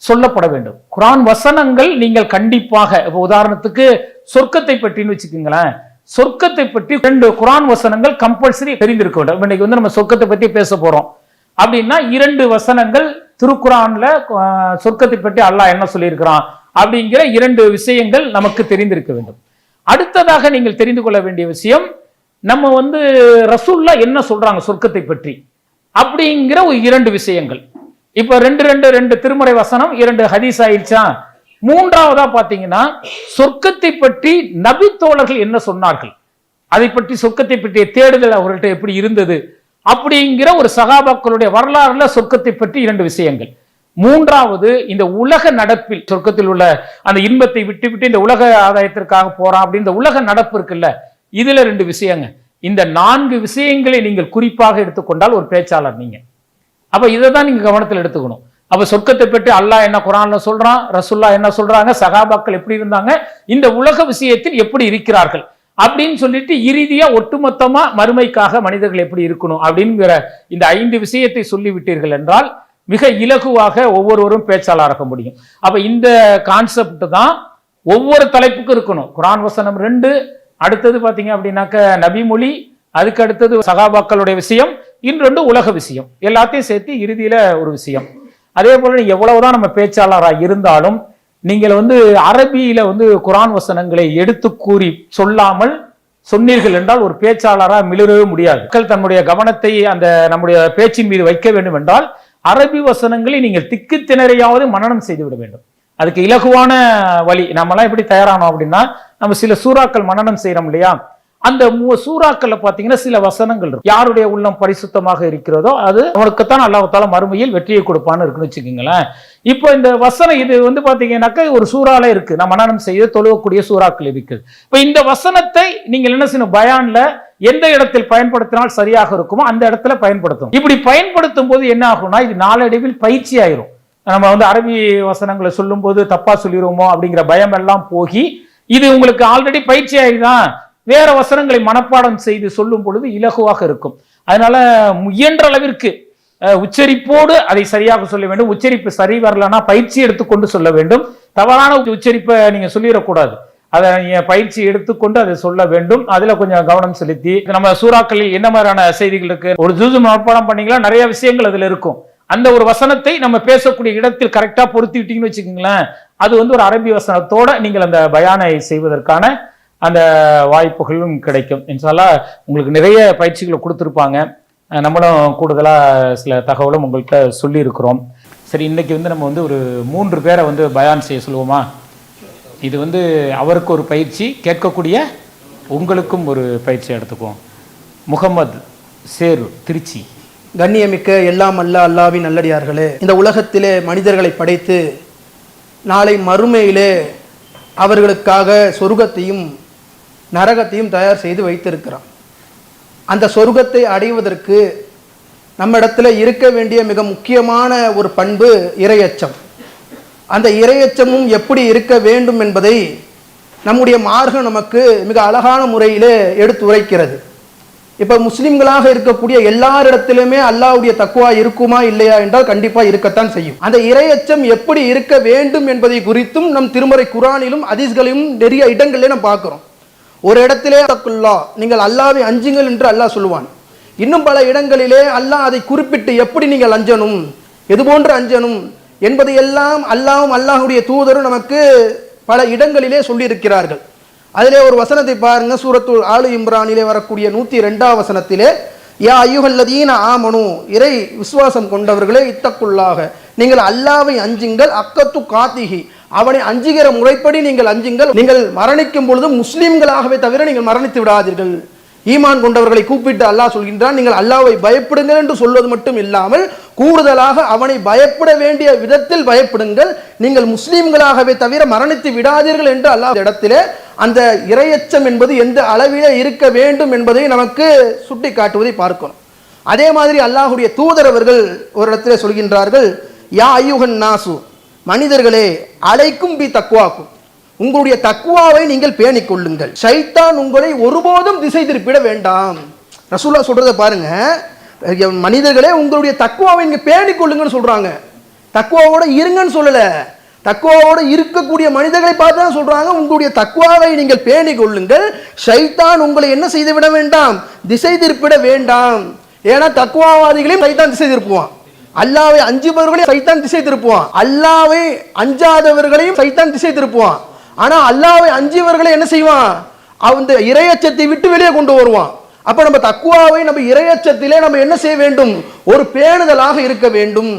சொல்லப்பட வேண்டும். குர்ஆன் வசனங்கள் நீங்கள் கண்டிப்பாக, இப்போ உதாரணத்துக்கு சொர்க்கத்தை பற்றின்னு வச்சுக்கோங்களேன், சொர்க்கத்தை பற்றி 2 குர்ஆன் வசனங்கள் கம்பல்சரி தெரிந்திருக்க வேண்டும். இன்னைக்கு நம்ம சொர்க்கத்தை பற்றி பேச போறோம் அப்படின்னா 2 வசனங்கள் திருக்குர்ஆன்ல சொர்க்கத்தை பற்றி அல்லாஹ் என்ன சொல்லியிருக்கிறான் அப்படிங்கிற 2 விஷயங்கள் நமக்கு தெரிந்திருக்க வேண்டும். அடுத்ததாக நீங்கள் தெரிந்து கொள்ள வேண்டிய விஷயம், நம்ம ரசூலுல்லாஹ் என்ன சொல்றாங்க சொர்க்கத்தை பற்றி அப்படிங்கிற ஒரு 2 விஷயங்கள். இப்ப 2 திருமறை வசனம், 2 ஹதீஸ் ஆயிடுச்சா. மூன்றாவதா பாத்தீங்கன்னா, சொர்க்கத்தை பற்றி நபி தோழர்கள் என்ன சொன்னார்கள், அதை பற்றி சொர்க்கத்தை பற்றிய தேடுதல் அவர்கள்ட்ட எப்படி இருந்தது அப்படிங்கிற ஒரு சகாபாக்களுடைய வரலாறுல சொர்க்கத்தை பற்றி 2 விஷயங்கள். மூன்றாவது, இந்த உலக நடப்பில் சொர்க்கத்தில் உள்ள அந்த இன்பத்தை விட்டு இந்த உலக ஆதாயத்திற்காக போறான் அப்படி இந்த உலக நடப்பு இருக்குல்ல, இதுல 2 விஷயங்க. இந்த 4 விஷயங்களை நீங்கள் குறிப்பாக எடுத்துக்கொண்டால் ஒரு பேச்சாளர் நீங்க. அப்ப இதை தான் நீங்க கவனத்தில் எடுத்துக்கணும். அப்ப சொர்க்கத்தை பற்றி அல்லாஹ் என்ன குர்ஆன்ல சொல்றான், ரசூலுல்லாஹ் என்ன சொல்றாங்க, சகாபாக்கள் எப்படி இருந்தாங்க, இந்த உலக விஷயத்தில் எப்படி இருக்கிறார்கள் அப்படின்னு சொல்லிட்டு இறுதியா ஒட்டுமொத்தமா மறுமைக்காக மனிதர்கள் எப்படி இருக்கணும் அப்படிங்கிற இந்த 5 விஷயத்தை சொல்லிவிட்டீர்கள் என்றால் மிக இலகுவாக ஒவ்வொருவரும் பேச்சாளராக முடியும். அப்ப இந்த கான்செப்ட் தான் ஒவ்வொரு தலைப்புக்கும் இருக்கணும். குர்ஆன் வசனம் 2, அடுத்தது பாத்தீங்க அப்படின்னாக்க நபிமொழி, அதுக்கு அடுத்தது சகாபாக்களுடைய விஷயம், இன்னொன்று உலக விஷயம், எல்லாத்தையும் சேர்த்து இறுதியில ஒரு விஷயம். அதே போல எவ்வளவுதான் நம்ம பேச்சாளராக இருந்தாலும் நீங்கள் அரபியில குர்ஆன் வசனங்களை எடுத்து கூறி சொல்லாமல் சொன்னீர்கள் என்றால் ஒரு பேச்சாளராக மிளிரவே முடியாது. மக்கள் தன்னுடைய கவனத்தை அந்த நம்முடைய பேச்சின் மீது வைக்க வேண்டும் என்றால் அரபி வசனங்களை நீங்கள் திக்கு திணறையாவது மனனம் செய்து விட வேண்டும். அதுக்கு இலகுவான வழி. நம்மலாம் எப்படி தயாரானோம் அப்படின்னா, நம்ம சில சூறாக்கள் மனனம் செய்யறோம் இல்லையா, அந்த சூறாக்கள்ல பாத்தீங்கன்னா சில வசனங்கள் இருக்கும். யாருடைய உள்ளம் பரிசுத்தமாக இருக்கிறதோ அது அவனுக்குத்தான் அல்லாஹ் தஆலா மறுமையில் வெற்றியை கொடுப்பான்னு இருக்குன்னு வச்சுக்கோங்களேன். இப்போ இந்த வசனம் இது பாத்தீங்கன்னாக்க ஒரு சூறால இருக்கு, நான் மனனம் செய்து தொழுவக்கூடிய சூறாக்கள் இருக்குது. இப்ப இந்த வசனத்தை நீங்கள் என்ன செய்யணும், பயான்ல எந்த இடத்தில் பயன்படுத்தினால் சரியாக இருக்குமோ அந்த இடத்துல பயன்படுத்தணும். இப்படி பயன்படுத்தும் போது என்ன ஆகும்னா, இது நாளடைவில் பயிற்சி ஆயிரும். நம்ம அரபி வசனங்களை சொல்லும் போது தப்பா சொல்லிடுவோமோ அப்படிங்கிற பயம் எல்லாம் போகி, இது உங்களுக்கு ஆல்ரெடி பயிற்சி ஆயிடுதான், வேற வசனங்களை மனப்பாடம் செய்து சொல்லும் பொழுது இலகுவாக இருக்கும். அதனால முயன்ற அளவிற்கு உச்சரிப்போடு அதை சரியாக சொல்ல வேண்டும். உச்சரிப்பு சரி வரலன்னா பயிற்சி எடுத்துக்கொண்டு சொல்ல வேண்டும். தவறான உச்சரிப்பை நீங்க சொல்லிடக்கூடாது. அதை நீங்க பயிற்சி எடுத்துக்கொண்டு அதை சொல்ல வேண்டும். அதுல கொஞ்சம் கவனம் செலுத்தி, நம்ம சூறாக்களில் என்ன மாதிரியான செய்திகள் இருக்கு, ஒரு ஜுசு மனப்பாடம் பண்ணீங்களா, நிறைய விஷயங்கள் அதுல இருக்கும். அந்த ஒரு வசனத்தை நம்ம பேசக்கூடிய இடத்தில் கரெக்டா பொருத்திவிட்டீங்கன்னு வச்சுக்கோங்களேன், அது ஒரு அரபி வசனத்தோட நீங்கள் அந்த பயானை செய்வதற்கான அந்த வாய்ப்புகளும் கிடைக்கும். இன்ஷா அல்லாஹ் உங்களுக்கு நிறைய பயிற்சிகளை கொடுத்துருப்பாங்க. நம்மளும் கூடுதலா சில தகவலும் உங்கள்கிட்ட சொல்லி இருக்கிறோம். சரி, இன்னைக்கு நம்ம ஒரு 3 பேரை பயான் செய்ய சொல்லுவோமா? இது அவருக்கு ஒரு பயிற்சி, கேட்கக்கூடிய உங்களுக்கும் ஒரு பயிற்சி எடுத்துக்குவோம். முகமது சேரு, திருச்சி. கண்ணியமிக்க எல்லாம் அல்லாஹ்வின் நல்லடியார்களே, இந்த உலகத்திலே மனிதர்களை படைத்து நாளை மறுமையிலே அவர்களுக்காக சொர்க்கத்தையும் நரகத்தையும் தயார் செய்து வைத்திருக்கிறான். அந்த சொர்க்கத்தை அடைவதற்கு நம்ம இடத்துல இருக்க வேண்டிய மிக முக்கியமான ஒரு பண்பு இறையச்சம். அந்த இறையச்சமும் எப்படி இருக்க வேண்டும் என்பதை நம்முடைய மார்க்கம் நமக்கு மிக அழகான முறையிலே எடுத்து உரைக்கிறது. இப்ப முஸ்லிம்களாக இருக்கக்கூடிய எல்லாரிடத்திலுமே அல்லாஹ்வுடைய தக்வா இருக்குமா இல்லையா என்றால் கண்டிப்பா இருக்கத்தான் செய்யும். அந்த இறையச்சம் எப்படி இருக்க வேண்டும் என்பதை குறித்தும் நம் திருமறை குர்ஆனிலும் ஹதீஸ்களிலும் நிறைய இடங்களிலே நாம் பார்க்கிறோம். ஒரு இடத்திலே தக்குல்லா, நீங்கள் அல்லாஹ்வை அஞ்சுங்கள் என்று அல்லாஹ் சொல்லுவான். இன்னும் பல இடங்களிலே அல்லாஹ் அதை குறிப்பிட்டு எப்படி நீங்கள் அஞ்சணும், எது போன்று அஞ்சணும் என்பதை எல்லாம் அல்லாஹ்வும் அல்லாஹ்வுடைய தூதரும் நமக்கு பல இடங்களிலே சொல்லியிருக்கிறார்கள். அதிலே ஒரு வசனத்தை பாருங்க, சூரத்துல் ஆலு இம்ரானிலே வரக்கூடிய 102 வசனத்திலே, யா அய்யுஹல்லதீன ஆமனு, இறை விசுவாசம் கொண்டவர்களே, இத்தக்குள்ளாக, நீங்கள் அல்லாஹ்வை அஞ்சுங்கள், அக்கத்து காத்திஹி, அவனை அஞ்சுகிற முறைப்படி நீங்கள் அஞ்சுங்கள், நீங்கள் மரணிக்கும் பொழுது முஸ்லிம்களாகவே தவிர நீங்கள் மரணித்து விடாதீர்கள். ஈமான் கொண்டவர்களை கூப்பிட்டு அல்லாஹ் சொல்கின்றான், நீங்கள் அல்லாஹ்வை பயப்படுங்கள் என்று சொல்வது மட்டும் இல்லாமல் கூடுதலாக அவனை பயப்பட வேண்டிய விதத்தில் பயப்படுங்கள், நீங்கள் முஸ்லிம்களாகவே தவிர மரணித்து விடாதீர்கள் என்று அல்லாஹ் இடத்திலே அந்த இறையச்சம் என்பது எந்த அளவிலே இருக்க வேண்டும் என்பதை நமக்கு சுட்டி காட்டுவதை பார்க்கணும். அதே மாதிரி அல்லாஹ்வுடைய தூதர் அவர்கள் ஒரு இடத்திலே சொல்கின்றார்கள், யா அய்யுஹன் நாசு, மனிதர்களே, அலைக்கும் பி தக்வாக்கும், உங்களுடைய தக்வாவை நீங்கள் பேணிக் கொள்ளுங்கள், ஷைத்தான் உங்களை ஒருபோதும் திசை திருப்பிட வேண்டாம். ரசூலுல்லாஹ் சொல்றதை பாருங்க, மனிதர்களே உங்களுடைய தக்வாவை நீங்க பேணிக் கொள்ளுங்கன்னு சொல்றாங்க. தக்வாவோட இருங்கன்னு சொல்லல, தக்வாவோட இருக்கக்கூடிய மனிதர்களை பார்த்து தான் சொல்றாங்க, உங்களுடைய தக்வாவை நீங்கள் பேணிக் கொள்ளுங்கள், ஷைத்தான் உங்களை என்ன செய்து விட வேண்டாம், திசை திருப்பிட வேண்டாம். ஏன்னா தக்வாவாதிகளையும் சைத்தான் திசை திருப்புவான், அல்லாஹ்வை அஞ்சுபவர்களையும் சைத்தான் திசை திருப்புவான், அல்லாஹ்வை அஞ்சாதவர்களையும் சைத்தான் திசை திருப்புவான். ஆனா அல்லாஹ்வை அஞ்சியவர்களை என்ன செய்வான், அந்த இறையச்சத்தை விட்டு வெளியே கொண்டு வருவான். அப்ப நம்ம தக்வாவை நம்ம இறையச்சத்திலே நம்ம என்ன செய்ய வேண்டும், ஒரு பேணுதலாக இருக்க வேண்டும்.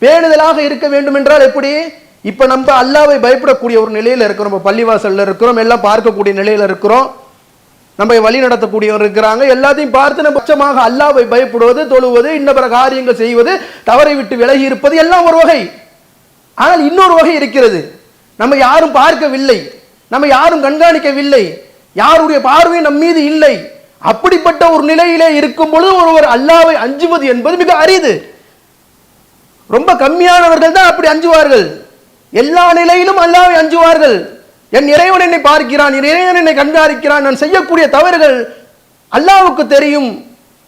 பேணுதலாக இருக்க வேண்டும் என்றால் எப்படி? இப்ப நம்ம அல்லாஹ்வை பயப்படக்கூடிய ஒரு நிலையில இருக்கிறோம், நம்ம பள்ளிவாசல்ல இருக்கிறோம், எல்லாம் பார்க்கக்கூடிய நிலையில இருக்கிறோம், நம்ம வழி நடத்தக்கூடியவர் இருக்கிறாங்க, எல்லாத்தையும் பார்த்து நம்ம பட்சமாக அல்லாஹ்வை பயப்படுவது, தொழுவது, இன்ன பிற காரியங்கள் செய்வது, தவறை விட்டு விலகி இருப்பது எல்லாம் ஒரு வகை. ஆனால் இன்னொரு வகை இருக்கிறது, நம்ம யாரும் பார்க்கவில்லை, நம்ம யாரும் கண்காணிக்கவில்லை, யாருடைய பார்வை நம் மீது இல்லை. அப்படிப்பட்ட ஒரு நிலையிலே இருக்கும் பொழுது ஒருவர் அல்லாஹ்வை அஞ்சுவது என்பது மிக அரிது. ரொம்ப கம்மியானவர்கள் தான் அப்படி அஞ்சுவார்கள். எல்லா நிலையிலும் அல்லாஹ்வை அஞ்சுவார்கள். என் இறைவன் என்னை பார்க்கிறான், என் இறைவன் என்னை கண்காணிக்கிறான், நான் செய்யக்கூடிய தவறுகள் அல்லாஹ்வுக்கு தெரியும்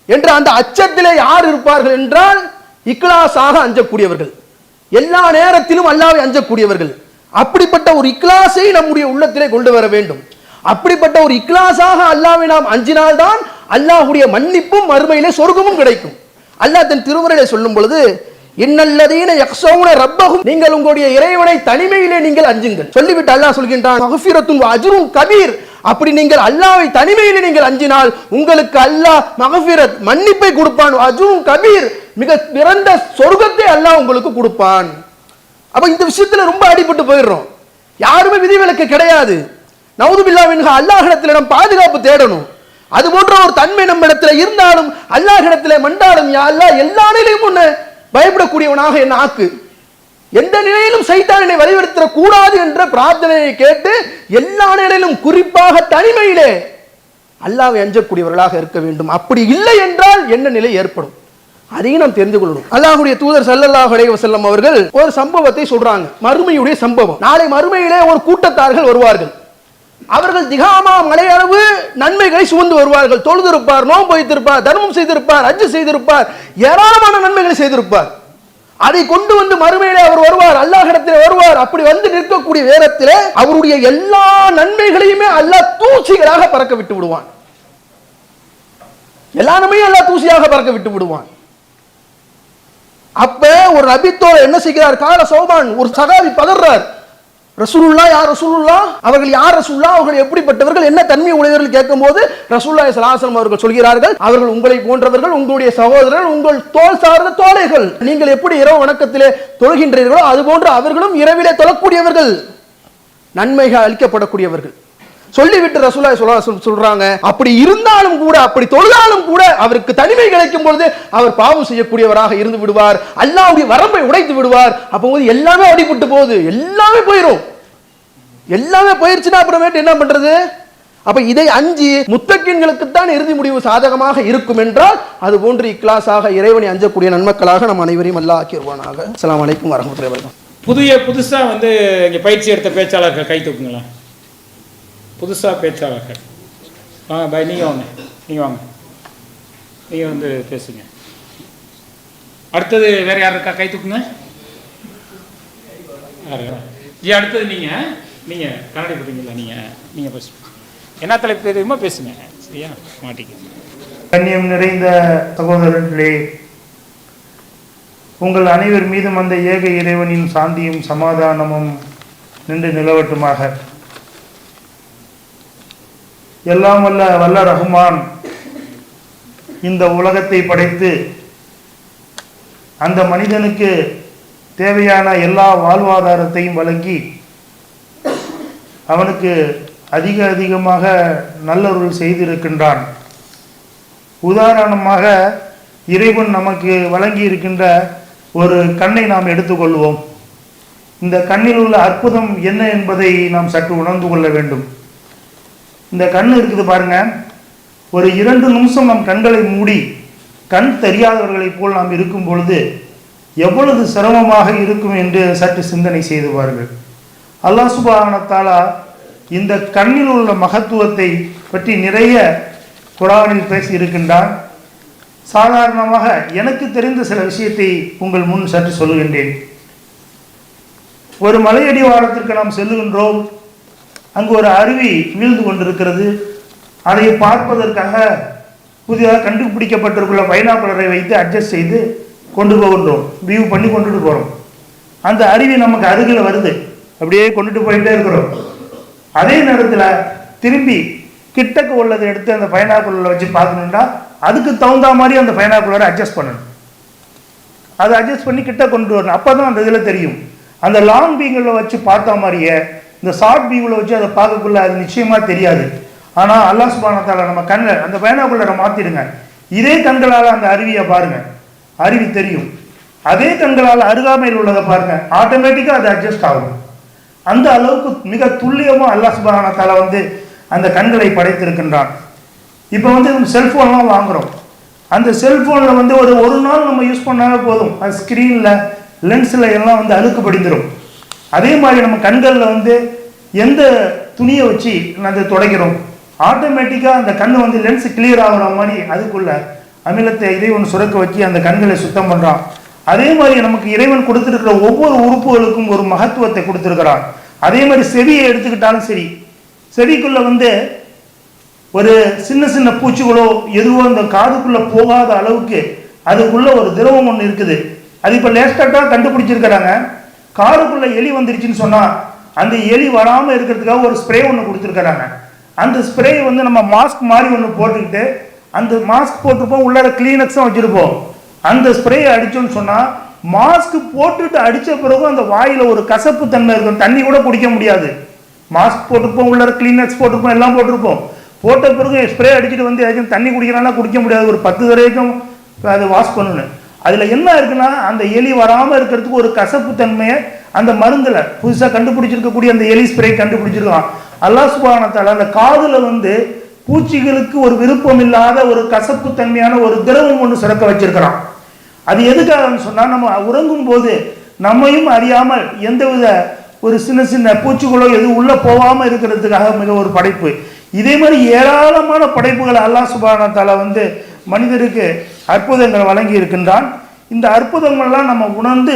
என்ற அந்த அச்சத்திலே யார் இருப்பார்கள் என்றால் இக்லாஸாக அஞ்சக்கூடியவர்கள், எல்லா நேரத்திலும் அல்லாஹ்வை அஞ்சக்கூடியவர்கள். அப்படிப்பட்ட ஒரு இக்லாஸை நம்முடைய உள்ளத்திலே கொண்டு வர வேண்டும். அப்படிப்பட்ட ஒரு இக்லாஸாக அல்லாஹ்வை நாம் அஞ்சினால்தான் அல்லாஹ்வுடைய மன்னிப்பும் மறுமையிலே சொர்க்கமும் கிடைக்கும். அல்லாஹ் தன் திருமறையிலே சொல்லும் பொழுது இன்னல்லதீன யக்ஷௌன ரப்பஹும், நீங்கள் உங்களுடைய இறைவனை தனிமையிலே நீங்கள் அஞ்சுங்கள் சொல்லிவிட்டு அல்லாஹ் சொல்கின்றான் மக்ஃபிரத்துன் வ அஜ்ருன் கபீர். அப்படி நீங்கள் அல்லாஹ்வை தனிமையிலே நீங்கள் அஞ்சினால் உங்களுக்கு அல்லாஹ் மக்ஃபிரத் மன்னிப்பை கொடுப்பான், அஜ்ருன் கபீர் மிக பிறந்த சொர்க்கத்தை அல்லாஹ் உங்களுக்கு கொடுப்பான். அப்ப இந்த விஷயத்துல ரொம்ப அடிபட்டு போயிடுறோம். யாருமே விதிவிலக்கு கிடையாது. நவுதுபில்லாஹ் மின்ஹா, அல்லாஹ்விடத்தில் நாம் பாதுகாப்பு தேடணும். அது போன்ற ஒரு தன்மை நம்ம இடத்துல இருந்தாலும் அல்லாஹ்விடத்திலே மண்டாடும், யா அல்லாஹ் எல்லா நிலையும் உன்னை பயப்படக்கூடியவனாக என்ன ஆக்கு, எந்த நிலையிலும் சைத்தான் என்னை வழிவெடுத்திட கூடாது என்ற பிரார்த்தனையை கேட்டு எல்லா நிலையிலும் குறிப்பாக தனிமையிலே அல்லாஹ்வை அஞ்சக்கூடியவர்களாக இருக்க வேண்டும். அப்படி இல்லை என்றால் என்ன நிலை ஏற்படும் அதையும் நாம் தெரிந்து கொள்ளணும். அல்லாஹ்வுடைய தூதர் ஸல்லல்லாஹு அலைஹி வஸல்லம் அவர்கள் ஒரு சம்பவத்தை சொல்றாங்க, மறுமையுடைய சம்பவம். நாளை மறுமையிலே ஒரு கூட்டத்தார்கள் வருவார்கள். அவர்கள் திகாமா மலையளவு நன்மைகளை சுமந்து வருவார்கள். தொழுதிருப்பார், நோன்பு வைத்திருப்பார், தர்மம் செய்திருப்பார், ஹஜ் செய்திருப்பார், ஏராளமான நன்மைகளை செய்திருப்பார். அதை கொண்டு வந்து மறுமையிலே அவர் வருவார், அல்லாஹ்விடத்தில் வருவார். அப்படி வந்து நிற்கக்கூடிய நேரத்திலே அவருடைய எல்லா நன்மைகளையுமே அல்லாஹ் தூசிகளாக பறக்க விட்டு விடுவான். எல்லா நன்மையும் அல்லாஹ் தூசியாக பறக்க விட்டு விடுவான். அப்ப ஒரு நபித்தோட என்ன செய்கிறார், கால சௌபான், ஒரு சகாபி பதறார், ரசூலுல்லாஹ் யார் ரசூலுல்லாஹ், அவர்கள் யார் ரசூலுல்லாஹ், அவர்கள் எப்படிப்பட்டவர்கள், என்ன தன்மை உடையவர்கள் கேட்கும்போது ரசூலுல்லாஹி ஸல்லல்லாஹு அலைஹி வஸல்லம் அவர்கள் சொல்கிறார்கள், அவர்கள் உங்களை போன்றவர்கள், உங்களுடைய சகோதரர்கள், உங்கள் தோள் சார்ந்த தோழைகள். நீங்கள் எப்படி இரவு வணக்கத்திலே தொழுகின்றீர்களோ அதுபோன்று அவர்களும் இரவிலே தொழக்கூடியவர்கள், நன்மைகள் அளிக்கப்படக்கூடியவர்கள். சொல்லிவிட்டு ரசூலுல்லாஹி ஸல்லல்லாஹு அலைஹி வஸல்லம் சொல்றாங்க, அப்படி இருந்தாலும் கூட, அப்படி தொழுதாலும் கூட அவருக்கு தனிமை கிடைக்கும் பொழுது அவர் பாவம் செய்யக்கூடியவராக இருந்து விடுவார், அல்லாஹ்வுடைய வரம்பை உடைத்து விடுவார். அப்போது எல்லாமே அடிபட்டு போகுது, எல்லாமே போயிடும். எல்லாமே போயிருச்சுன்னா அப்புறமேட்டு என்ன பண்றது? அப்ப இதை அஞ்சி முத்தக்கின்களுக்குத்தான் இறுதி முடிவு சாதகமாக இருக்கும் என்றால் அது போன்று இக்லாஸாக இறைவனை அஞ்சக்கூடிய நன்மக்களாக நம் அனைவரையும் அல்லாஹ் ஆக்கிடுவானாக. அஸ்ஸலாமு அலைக்கும் வரஹ்மத்துல்லாஹி வபரகாத்துஹு. புதுசா வந்து இங்க பயிற்சி எடுத்த பேச்சாளர்கள் கை தூக்குங்களா? புதுசாக பேச்சாளர்கள் வாங்க பாய், நீங்கள் வாங்க, நீங்கள் வாங்க, நீங்கள் வந்து பேசுங்க. அடுத்தது வேறு யார் இருக்கா? கை தூக்குங்க. ஜி அடுத்தது நீங்கள் கண்ணாடி போட்டீங்களா? நீங்கள் பேசுங்க, என்ன தலைப்பு தெரியுமோ பேசுங்க, சரியா? மாட்டிக்க. கண்ணியம் நிறைந்த சகோதரர்களே, உங்கள் அனைவர் மீதும் அந்த ஏக இறைவனின் சாந்தியும் சமாதானமும் நின்று நிலவட்டுமாக. எல்லாம் வல்ல ரஹ்மான் இந்த உலகத்தை படைத்து அந்த மனிதனுக்கு தேவையான எல்லா வாழ்வாதாரத்தையும் வழங்கி அவனுக்கு அதிகமாக நல்லருள் செய்திருக்கின்றான். உதாரணமாக இறைவன் நமக்கு வழங்கி இருக்கின்ற ஒரு கண்ணை நாம் எடுத்துக்கொள்வோம். இந்த கண்ணில் உள்ள அற்புதம் என்ன என்பதை நாம் சற்று உணர்ந்து கொள்ள வேண்டும். இந்த கண் இருக்குது பாருங்க, ஒரு 2 நிமிஷம் நம் கண்களை மூடி கண் தெரியாதவர்களைப் போல் நாம் இருக்கும் பொழுது எவ்வளவு சிரமமாக இருக்கும் என்று சற்று சிந்தனை செய்து பாருங்கள். அல்லாஹ் சுப்ஹானஹு வ தஆலா இந்த கண்ணில் உள்ள மகத்துவத்தை பற்றி நிறைய குர்ஆனில் பேசி இருக்கின்றான். சாதாரணமாக எனக்கு தெரிந்த சில விஷயத்தை உங்கள் முன் சற்று சொல்லுகின்றேன். ஒரு மலையடிவாரத்திற்கு நாம் செல்லுகின்றோம். அங்கு ஒரு அருவி வீழ்ந்து கொண்டிருக்கிறது. அதை பார்ப்பதற்காக புதிதாக கண்டுபிடிக்கப்பட்டிருக்கிற பைனாக்குலரை வைத்து அட்ஜஸ்ட் செய்து கொண்டு போகின்றோம், வியூ பண்ணி கொண்டுட்டு போகிறோம். அந்த அருவி நமக்கு அருகில் வருது, அப்படியே கொண்டுட்டு போயிட்டே இருக்கிறோம். அதே நேரத்தில் திரும்பி கிட்டக்கு உள்ளதை எடுத்து அந்த பைனாக்குலரை வச்சு பார்க்கணுன்னா அதுக்கு தகுந்த மாதிரி அந்த பைனாக்குலரை அட்ஜஸ்ட் பண்ணணும். அதை அட்ஜஸ்ட் பண்ணி கிட்ட கொண்டு வரணும். அப்போ தான் அந்த இதில் தெரியும். அந்த லாங் வியூவில் வச்சு பார்த்த மாதிரியே இந்த ஷார்ட் வியூவில் வச்சு அதை பார்க்கக்குள்ள அது நிச்சயமாக தெரியாது. ஆனால் அல்லாஹ் சுப்ஹானஹு வ தஆலா நம்ம கண்ணை அந்த பைனாக்குலரை மாற்றிடுங்க, இதே கண்களால் அந்த அருவியை பாருங்கள், அருவி தெரியும். அதே கண்களால் அருகாமையில் உள்ளதை பாருங்க, ஆட்டோமேட்டிக்காக அது அட்ஜஸ்ட் ஆகும். அந்த அளவுக்கு மிக துல்லியமாக அல்லாஹ் சுப்ஹானஹு வ தஆலா வந்து அந்த கண்களை படைத்திருக்கின்றான். இப்போ வந்து நம்ம செல்ஃபோன்லாம் வாங்குகிறோம். அந்த செல்ஃபோனில் வந்து ஒரு நாள் நம்ம யூஸ் பண்ணாலே போதும், அது ஸ்க்ரீனில் லென்ஸில் எல்லாம் வந்து அழுக்கு படிந்துடும். அதே மாதிரி நம்ம கண்களில் வந்து எந்த துணியை வச்சு அதை துடைக்கிறோம், ஆட்டோமேட்டிக்காக அந்த கண் வந்து லென்ஸ் கிளியர் ஆகிற மாதிரி அதுக்குள்ள அமிலத்தை இறைவன் சுரக்க வச்சு அந்த கண்களை சுத்தம் பண்ணுறான். அதே மாதிரி நமக்கு இறைவன் கொடுத்துருக்கிற ஒவ்வொரு உறுப்புகளுக்கும் ஒரு மகத்துவத்தை கொடுத்துருக்கிறான். அதே மாதிரி செவியை எடுத்துக்கிட்டாலும் சரி, செவிக்குள்ள வந்து ஒரு சின்ன சின்ன பூச்சிகளோ எதுவோ அந்த காதுக்குள்ள போகாத அளவுக்கு அதுக்குள்ள ஒரு திரவம் ஒன்று இருக்குது. அது இப்போ லேஸ்டாக கண்டுபிடிச்சிருக்கிறாங்க. காதுக்குள்ள எலி வந்துருச்சுன்னு சொன்னால் அந்த எலி வராமல் இருக்கிறதுக்காக ஒரு ஸ்ப்ரே ஒன்று கொடுத்துருக்குறாங்க. அந்த ஸ்ப்ரே வந்து நம்ம மாஸ்க் மாதிரி ஒன்று போட்டுக்கிட்டு அந்த மாஸ்க் போட்டிருப்போம், உள்ளார கிளீனக்ஸும் வச்சுருப்போம். அந்த ஸ்ப்ரே அடித்தோன்னு சொன்னால் மாஸ்க் போட்டுட்டு அடித்த பிறகு அந்த வாயில் ஒரு கசப்பு தன்மை இருக்கும், தண்ணி கூட குடிக்க முடியாது. மாஸ்க் போட்டிருப்போம், உள்ளார கிளீனக்ஸ் போட்டிருப்போம், எல்லாம் போட்டிருப்போம். போட்ட பிறகு ஸ்ப்ரே அடிச்சுட்டு வந்து ஏதாச்சும் தண்ணி குடிக்கிறானா குடிக்க முடியாது, ஒரு 10 தடவைக்கும் அதை வாஷ் பண்ணணும். அதில் என்ன இருக்குன்னா அந்த எலி வராமல் இருக்கிறதுக்கு ஒரு கசப்பு தன்மையை அந்த மருந்தில் புதுசாக கண்டுபிடிச்சிருக்கக்கூடிய அந்த எலி ஸ்ப்ரே கண்டுபிடிச்சிருக்கான். அல்லாஹ் சுப்ஹானஹு வ தஆலா அந்த காதில் வந்து பூச்சிகளுக்கு ஒரு விருப்பம் இல்லாத ஒரு கசப்பு தன்மையான ஒரு திரவம் ஒன்று சுரக்க வச்சிருக்கிறான். அது எதுக்காகன்னு சொன்னால் நம்ம உறங்கும் போது நம்மையும் அறியாமல் எந்தவித ஒரு சின்ன சின்ன பூச்சிகளோ எதுவும் உள்ளே போகாமல் இருக்கிறதுக்காக மிக ஒரு படைப்பு. இதே மாதிரி ஏராளமான படைப்புகளை அல்லாஹ் சுப்ஹானஹு வ தஆலா வந்து மனிதருக்கு அற்புதங்கள் வழங்கி இருக்கின்றான். இந்த அற்புதங்கள்லாம் நம்ம உணர்ந்து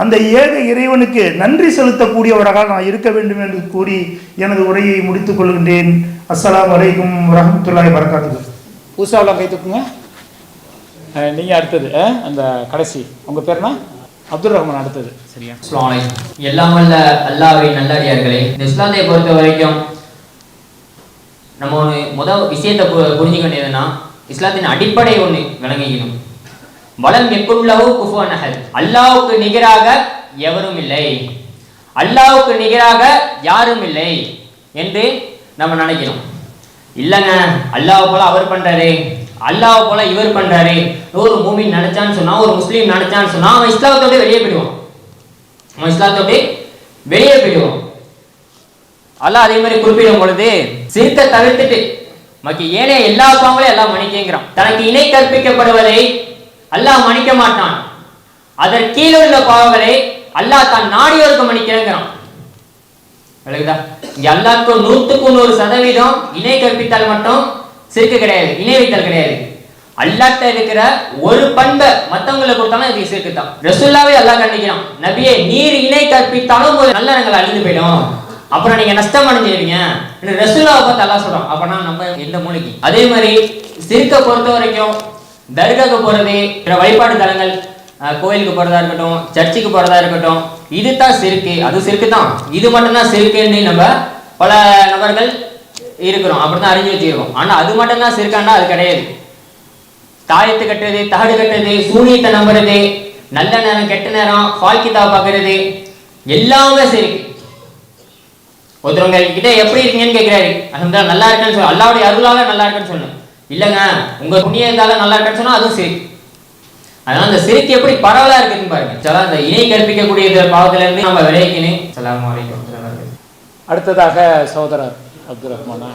அந்த ஏக இறைவனுக்கு நன்றி செலுத்தக்கூடியவராக நான் இருக்க வேண்டும் என்று கூறி எனது உரையை முடித்துக் கொள்கின்றேன். அஸ்ஸலாமு அலைக்கும் வரஹ்மத்துல்லாஹி வபரகாத்துஹு. பூசாவெல்லாம் கை தூக்குங்க. நீங்கள் அடுத்தது அந்த கடைசி உங்கள் பேர்னா அப்துல் ரஹ்மான் அடுத்தது. சரியா? அஸ்ஸலாமு அலைக்கும். எல்லாம் வல்ல அல்லாஹ்வின் நல்லடியார்களே, இந்த இஸ்லாத்தை பொறுத்த வரைக்கும் நம்ம ஒன்று முதல் விஷயத்தை புரிஞ்சுக்க வேண்டியதுன்னா இஸ்லாத்தின் அடிப்படை ஒன்று விளங்கிக்கணும். வலம் எக்குள்ளவு குஃபுவன் அஹத், அல்லாஹ்வுக்கு நிகராக எவரும் இல்லை, அல்லாஹ்வுக்கு நிகராக யாரும் இல்லை என்று நம்ம நினைக்கிறோம். இல்லைங்க, அல்லாஹ் போல அவர் பண்றாரு, அல்லாஹ் போல இவர் பண்றாரு. ஒரு மூமின் நினைச்சான்னு சொன்னா, ஒரு முஸ்லீம் நினைச்சான்னு சொன்னா அவன் இஸ்லாத்தோட வெளியே போயிடுவான், அவன் இஸ்லாத்தோட வெளியே போயிடுவான். அல்லாஹ் அதே மாதிரி குறிப்பிடும் பொழுது சிறுத்தை தவிர்த்துட்டு மற்ற ஏனைய எல்லா பாவங்களையும் எல்லாம் மன்னிக்கிறான். தனக்கு இணை கற்பிக்கப்படுவதை அல்லாஹ் மன்னிக்க மாட்டான், அதற்கு கீழே உள்ள பாவங்களை அல்லாஹ் தான் நாடியோருக்கு மன்னிக்கிறான். விளக்குதா? இங்க அல்லாஹ்க்கு 100% இணை கற்பித்தால் மட்டும் சிறுக்கு கிடையாது, இணை வைத்தல் கிடையாது. அல்லாஹ்ட்ட இருக்கிற ஒரு பண்பை மத்தவங்களை கொடுத்தாலும் இது சிறுக்கு தான். ரசூலுல்லாஹ்வே அல்லாஹ் கண்டிக்கிறான், நபியே நீர் இணை கற்பித்தாலும் ஒரு நல்ல இடங்கள் அழிந்து போயிடும், அப்புறம் நீங்க நஷ்டம் அடைஞ்சிருவீங்க. ரசூலுல்லாஹ்வை பார்த்து அல்லாஹ் சொல்றான். அப்பனா நம்ம எந்த மூலிகை? அதே மாதிரி சிறுக்க பொறுத்த வரைக்கும் தர்காக்கு போறது, வழிபாடு தலங்கள், கோயிலுக்கு போறதா இருக்கட்டும், சர்ச்சுக்கு போறதா இருக்கட்டும், இதுதான் சிறுக்கு, அது சிறுக்கு தான். இது மட்டும்தான் சிறுக்குன்னு நம்ம பல நபர்கள் இருக்கிறோம், அப்படிதான் அறிஞ்சு வச்சிருக்கோம். ஆனா அது மட்டும்தான் சிறுக்காண்டா அது கிடையாது. தாயத்து கட்டுறது, தகடு கட்டுறது, சூனியத்தை நம்புறது, நல்ல நேரம் கெட்ட நேரம், ஃபால்கிதா பார்க்கறது, எல்லாமே சிறுக்கு. ஒருத்தவங்க கிட்ட எப்படி இருக்கீங்கன்னு கேட்கிறாரு, அல்ஹம்துலில்லாஹ் நல்லா இருக்கேன்னு சொல்ல, அல்லாஹ்வுடைய அருளால நல்லா இருக்கேன்னு சொல்லணும். இல்லைங்க உங்க புண்ணியத்தால நல்லா இருக்கேன்னு சொன்னா அதுவும் சிறுக்கு. அதனால அந்த சிறுக்கு எப்படி பரவலா இருக்குன்னு பாருங்க. சில அந்த இணை கற்பிக்கக்கூடிய பாவத்துல இருந்து நம்ம விளைவிக்கணும். அஸ்ஸலாமு அலைக்கும். அடுத்ததாக சகோதரர் அப்துல் ரஹ்மானா.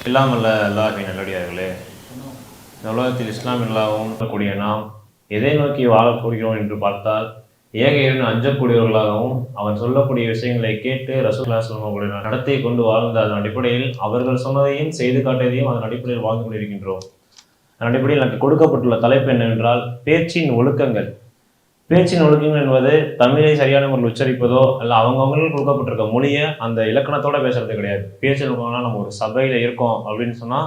எல்லாம் அல்ல அல்லாஹ்வின் நல்லடியார்களே, இந்த உலகத்தில் இஸ்லாம் இல்லாமல் கூடிய நாம் எதை நோக்கி வாழக்கூடியோம் என்று பார்த்தால் ஏக இறைவன் அஞ்சக்கூடியவர்களாகவும் அவன் சொல்லக்கூடிய விஷயங்களை கேட்டு ரசூலுல்லாஹி ஸல்லல்லாஹு அலைஹி வஸல்லம் நடத்தியை கொண்டு வாழ்ந்த அதன் அடிப்படையில் அவர்கள் சொன்னதையும் செய்து காட்டியதையும் அதன் அடிப்படையில் வாழ்ந்து கொண்டிருக்கின்றோம். அதன் அடிப்படையில் எனக்கு கொடுக்கப்பட்டுள்ள தலைப்பு என்னவென்றால் பேச்சின் ஒழுக்கங்கள். பேச்சின் ஒழுக்கங்கள் என்பது தமிழை சரியான முறையில் உச்சரிப்பதோ அல்ல அவங்கவுங்களுக்கு கொடுக்கப்பட்டிருக்க மொழியை அந்த இலக்கணத்தோட பேசுறது கிடையாது. பேச்சின் ஒழுக்கம்னா நம்ம ஒரு சபையில இருக்கோம் அப்படின்னு சொன்னா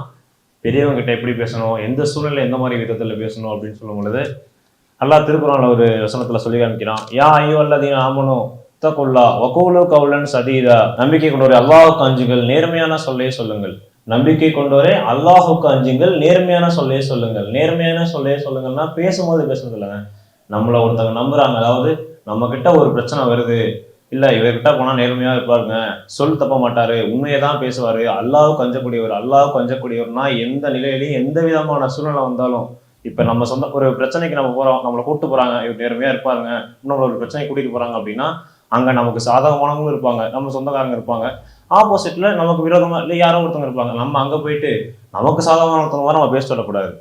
பெரியவங்க கிட்ட எப்படி பேசணும், எந்த சூழ்நிலை எந்த மாதிரி விதத்துல பேசணும் அப்படின்னு சொல்லும் பொழுது அல்லாஹ் திருக்குறான்ல ஒரு வசனத்துல சொல்லி காமிக்கிறான், யா அய்யுஹல்லதீன ஆமனூ தக்குல்லா வகூலு கௌலன் சதீதா, நம்பிக்கை கொண்டவரே அல்லாஹ்வுக்கு அஞ்சுங்கள், நேர்மையான சொல்லே சொல்லுங்கள். நம்பிக்கை கொண்டவரே அல்லாஹ்வுக்கு அஞ்சுங்கள், நேர்மையான சொல்லே சொல்லுங்கள். நேர்மையான சொல்லே சொல்லுங்கள்னா பேசும்போது பேசுறது இல்லைங்க, நம்மள ஒருத்தவங்க நம்புறாங்க, அதாவது நம்ம கிட்ட ஒரு பிரச்சனை வருது, இல்ல இவர்கிட்ட போனா நேர்மையா இருப்பாருங்க, சொல் தப்ப மாட்டாரு, உண்மையை தான் பேசுவாரு, அல்லாஹ்வுக்கு அஞ்சக்கூடியவர். அல்லாஹ்வுக்கு அஞ்சக்கூடியவர்னா எந்த நிலையிலையும் எந்த விதமான சூழ்நிலை வந்தாலும், இப்ப நம்ம சொந்த ஒரு பிரச்சனைக்கு நம்ம போறோம், நம்மளை கூப்பிட்டு போறாங்க, இவர் நேர்மையா இருப்பாருங்க, இன்னொரு ஒரு பிரச்சனை கூட்டிட்டு போறாங்க அப்படின்னா அங்க நமக்கு சாதகமானவங்களும் இருப்பாங்க, நம்ம சொந்தக்காரங்க இருப்பாங்க, ஆப்போசிட்ல நமக்கு விரோதமா இல்லை யாரோ ஒருத்தவங்க இருப்பாங்க. நம்ம அங்க போயிட்டு நமக்கு சாதகமான ஒருத்தவங்க நம்ம பேச சொல்லக்கூடாது.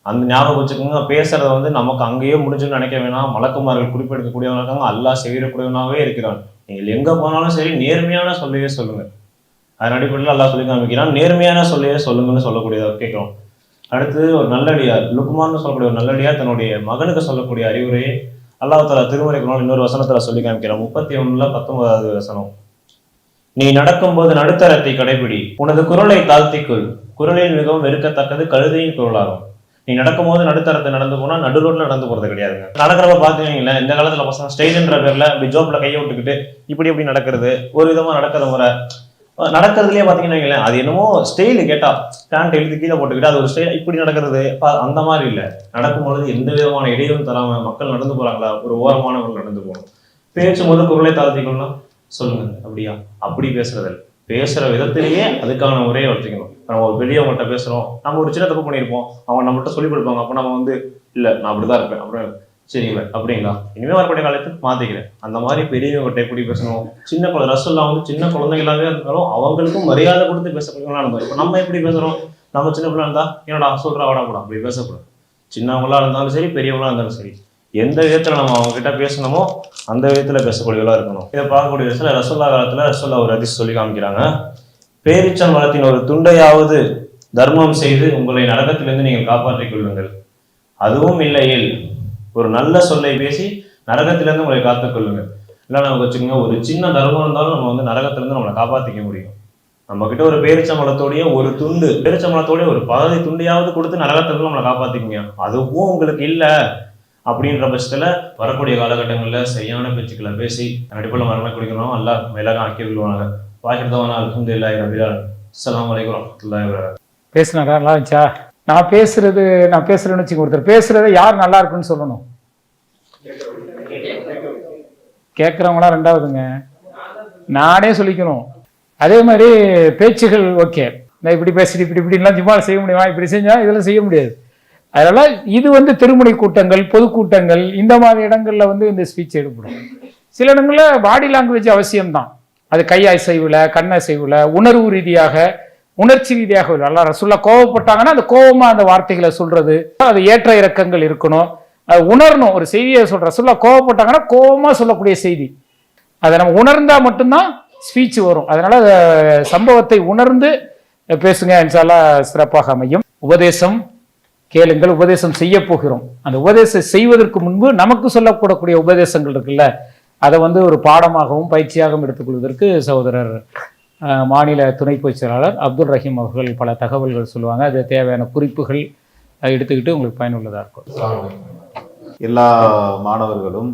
அந்த ஞாபகம் வச்சுக்கோங்க. பேசுறத நமக்கு அங்கேயே முடிஞ்சுன்னு நினைக்க வேணாம். மலக்குமார்கள் குறிப்பெடுக்கக்கூடியவங்க இருக்காங்க, அல்லாஹ் செய்யக்கூடியவனாவே இருக்கிறான். நீங்கள் எங்க போனாலும் சரி நேர்மையான சொல்லையே சொல்லுங்க. அதன் அடிப்படையில் அல்லாஹ் சொல்லி காமிக்கிறான், நேர்மையான சொல்லையே சொல்லுங்கன்னு சொல்லக்கூடியதாக கேட்கிறோம். அடுத்து ஒரு நல்லடியார், லுக்மான்னு சொல்லக்கூடிய ஒரு நல்லடியார் தன்னுடைய மகனுக்கு சொல்லக்கூடிய அறிவுரையை அல்லாஹ் தஆலா திருமறை குர்ஆனில் இன்னொரு வசனத்துல சொல்லி காமிக்கிறான். 31:19 வசனம். நீ நடக்கும்போது நடுத்தரத்தை கடைபிடி, உனது குரலை தாழ்த்திக்குள், குரலில் மிகவும் வெறுக்கத்தக்கது கழுதையின் குரலாகும். நீ நடக்கும்போது நடுத்தரத்தை நடந்து போனா நடு ரோட்ல நடந்து போறது கிடையாதுங்க. நடக்கிறப்ப பாத்தீங்கன்னா இந்த காலத்துல பசங்க ஸ்டைல்ன்ற பேர்ல இப்படி ஜோப்ல கையை விட்டுக்கிட்டு இப்படி எப்படி நடக்கிறது, ஒரு விதமா நடக்கிற முறை நடக்கிறதுலயே பாத்தீங்கன்னா அது என்னமோ ஸ்டைல், கேட்டா பேண்ட் எழுதி கீழே போட்டுக்கிட்டு அது ஒரு ஸ்டைல், இப்படி நடக்கிறது அந்த மாதிரி இல்லை. நடக்கும்பொழுது எந்த விதமான இடையூறும் தராம மக்கள் நடந்து போறாங்களா, ஒரு ஓரமானவர்கள் நடந்து போகணும். பேசும்போது குரலை தாழ்த்திக்கணும்னா சொல்லுங்க, அப்படியா, அப்படி பேசுறது பேசுற விதத்திலேயே அதுக்கான முறையை வச்சுக்கணும். நம்ம ஒரு பெரியவங்கள்ட்ட பேசுறோம், நம்ம ஒரு சின்ன தப்பு பண்ணியிருப்போம், அவங்க நம்மகிட்ட சொல்லி கொடுப்பாங்க, அப்போ நம்ம வந்து இல்லை நான் அப்படிதான் இருப்பேன், அப்புறம் சரிங்களா அப்படிங்களா இனிமே வரக்கூடிய காலத்துக்கு மாத்திக்கிறேன். அந்த மாதிரி பெரியவங்ககிட்ட எப்படி பேசணும். சின்ன குழந்தை ரசூல்லா வந்து சின்ன குழந்தைகளாவே இருந்தாலும் அவங்களுக்கும் மரியாதை கொடுத்து பேசக்கூடியவங்களா இருந்தாலும், இப்போ நம்ம எப்படி பேசுறோம், நம்ம சின்ன பிள்ளை இருந்தா என்னடா சொல்றா வாடா கூட அப்படி பேசக்கூடாது. சின்னவங்களா இருந்தாலும் சரி பெரியவங்களா இருந்தாலும் சரி, எந்த விதத்துல நம்ம அவங்க கிட்ட பேசணுமோ அந்த விதத்துல பேசக்கூடியவங்களா இருக்கணும். இதை பார்க்கக்கூடிய விஷயத்துல ரசூல்லா காலத்துல ரசூல்லா ஒரு ஹதீஸ் சொல்லி காமிக்கிறாங்க, பேரிச்சம் மரத்தின் ஒரு துண்டையாவது தர்மம் செய்து உங்களை நரகத்திலிருந்து நீங்கள் காப்பாற்றிக் கொள்ளுங்கள், அதுவும் இல்லையில் ஒரு நல்ல சொல்லை பேசி நரகத்திலிருந்து உங்களை காத்துக் கொள்ளுங்கள். இல்லை நமக்கு வச்சுக்கோங்க, ஒரு சின்ன தர்மம் இருந்தாலும் நம்ம வந்து நரகத்திலிருந்து நம்மளை காப்பாற்றிக்க முடியும். நம்ம கிட்ட ஒரு பேரிச்சம்பழத்தோடைய ஒரு துண்டு, பேரிச்சம்பழத்தோடைய ஒரு பாதி துண்டையாவது கொடுத்து நரகத்திலிருந்து நம்மளை காப்பாற்றிக்கங்க. அதுவும் உங்களுக்கு இல்லை அப்படின்ற பட்சத்துல வரக்கூடிய காலகட்டங்கள்ல சரியான பேச்சுக்களை பேசி அடிப்படையில் மரணம் குடிக்கணும். எல்லாம் மேலாக ஆக்கி விடுவாங்க. வாகிருதவான அல்ஹம்துலில்லாஹி ரபில் ஆலமீன். அஸ்ஸலாமு அலைக்கும் வரஹ்மத்துல்லாஹி வபரகாத்துஹு. பேசுனாரா, நல்லா இருந்துச்சா? நான் பேசுறேன்னு வச்சுக்க, ஒருத்தர் பேசுறத யார் நல்லா இருக்குன்னு சொல்லணும். கேட்கறவங்களா ரெண்டாவதுங்க, நானே சொல்லிக்கணும். அதே மாதிரி பேச்சுகள் ஓகே, நான் இப்படி பேசிட்டு இப்படிலாம் சும்மா செய்ய முடியுமா, இப்படி செஞ்சா இதெல்லாம் செய்ய முடியாது. அதனால இது வந்து திருமுனை கூட்டங்கள், பொதுக்கூட்டங்கள், இந்த மாதிரி இடங்கள்ல வந்து இந்த ஸ்பீச் எடுப்படும். சில இடங்கள்ல பாடி லாங்குவேஜ் அவசியம்தான். அது கை அசைவுல, கண் அசைவுல, உணர்வு ரீதியாக, உணர்ச்சி ரீதியாக நல்லா ரசூல்லா கோவப்பட்டாங்கன்னா அந்த கோவமா அந்த வார்த்தைகளை சொல்றது, அது ஏற்ற இறக்கங்கள் இருக்கணும், அது உணரணும். ஒரு செய்தியை சொல்ற ரசூல்லா கோவப்பட்டாங்கன்னா கோவமா சொல்லக்கூடிய செய்தி, அதை நம்ம உணர்ந்தா மட்டும்தான் ஸ்பீச் வரும். அதனால சம்பவத்தை உணர்ந்து பேசுங்க, இன்ஷால்லா சிறப்பாக அமையும். உபதேசம் கேளுங்கள், உபதேசம் செய்ய போகிறோம். அந்த உபதேசம் செய்வதற்கு முன்பு நமக்கு சொல்லக்கூடக்கூடிய உபதேசங்கள் இருக்குல்ல, அதை வந்து ஒரு பாடமாகவும் பயிற்சியாகவும் எடுத்துக்கொள்வதற்கு சகோதரர் மாநில துணை பொதுச் செயலாளர் அப்துல் ரஹீம் அவர்கள் பல தகவல்கள் சொல்லுவாங்க. அது தேவையான குறிப்புகள் எடுத்துக்கிட்டு உங்களுக்கு பயனுள்ளதாக இருக்கும். எல்லா மாணவர்களும்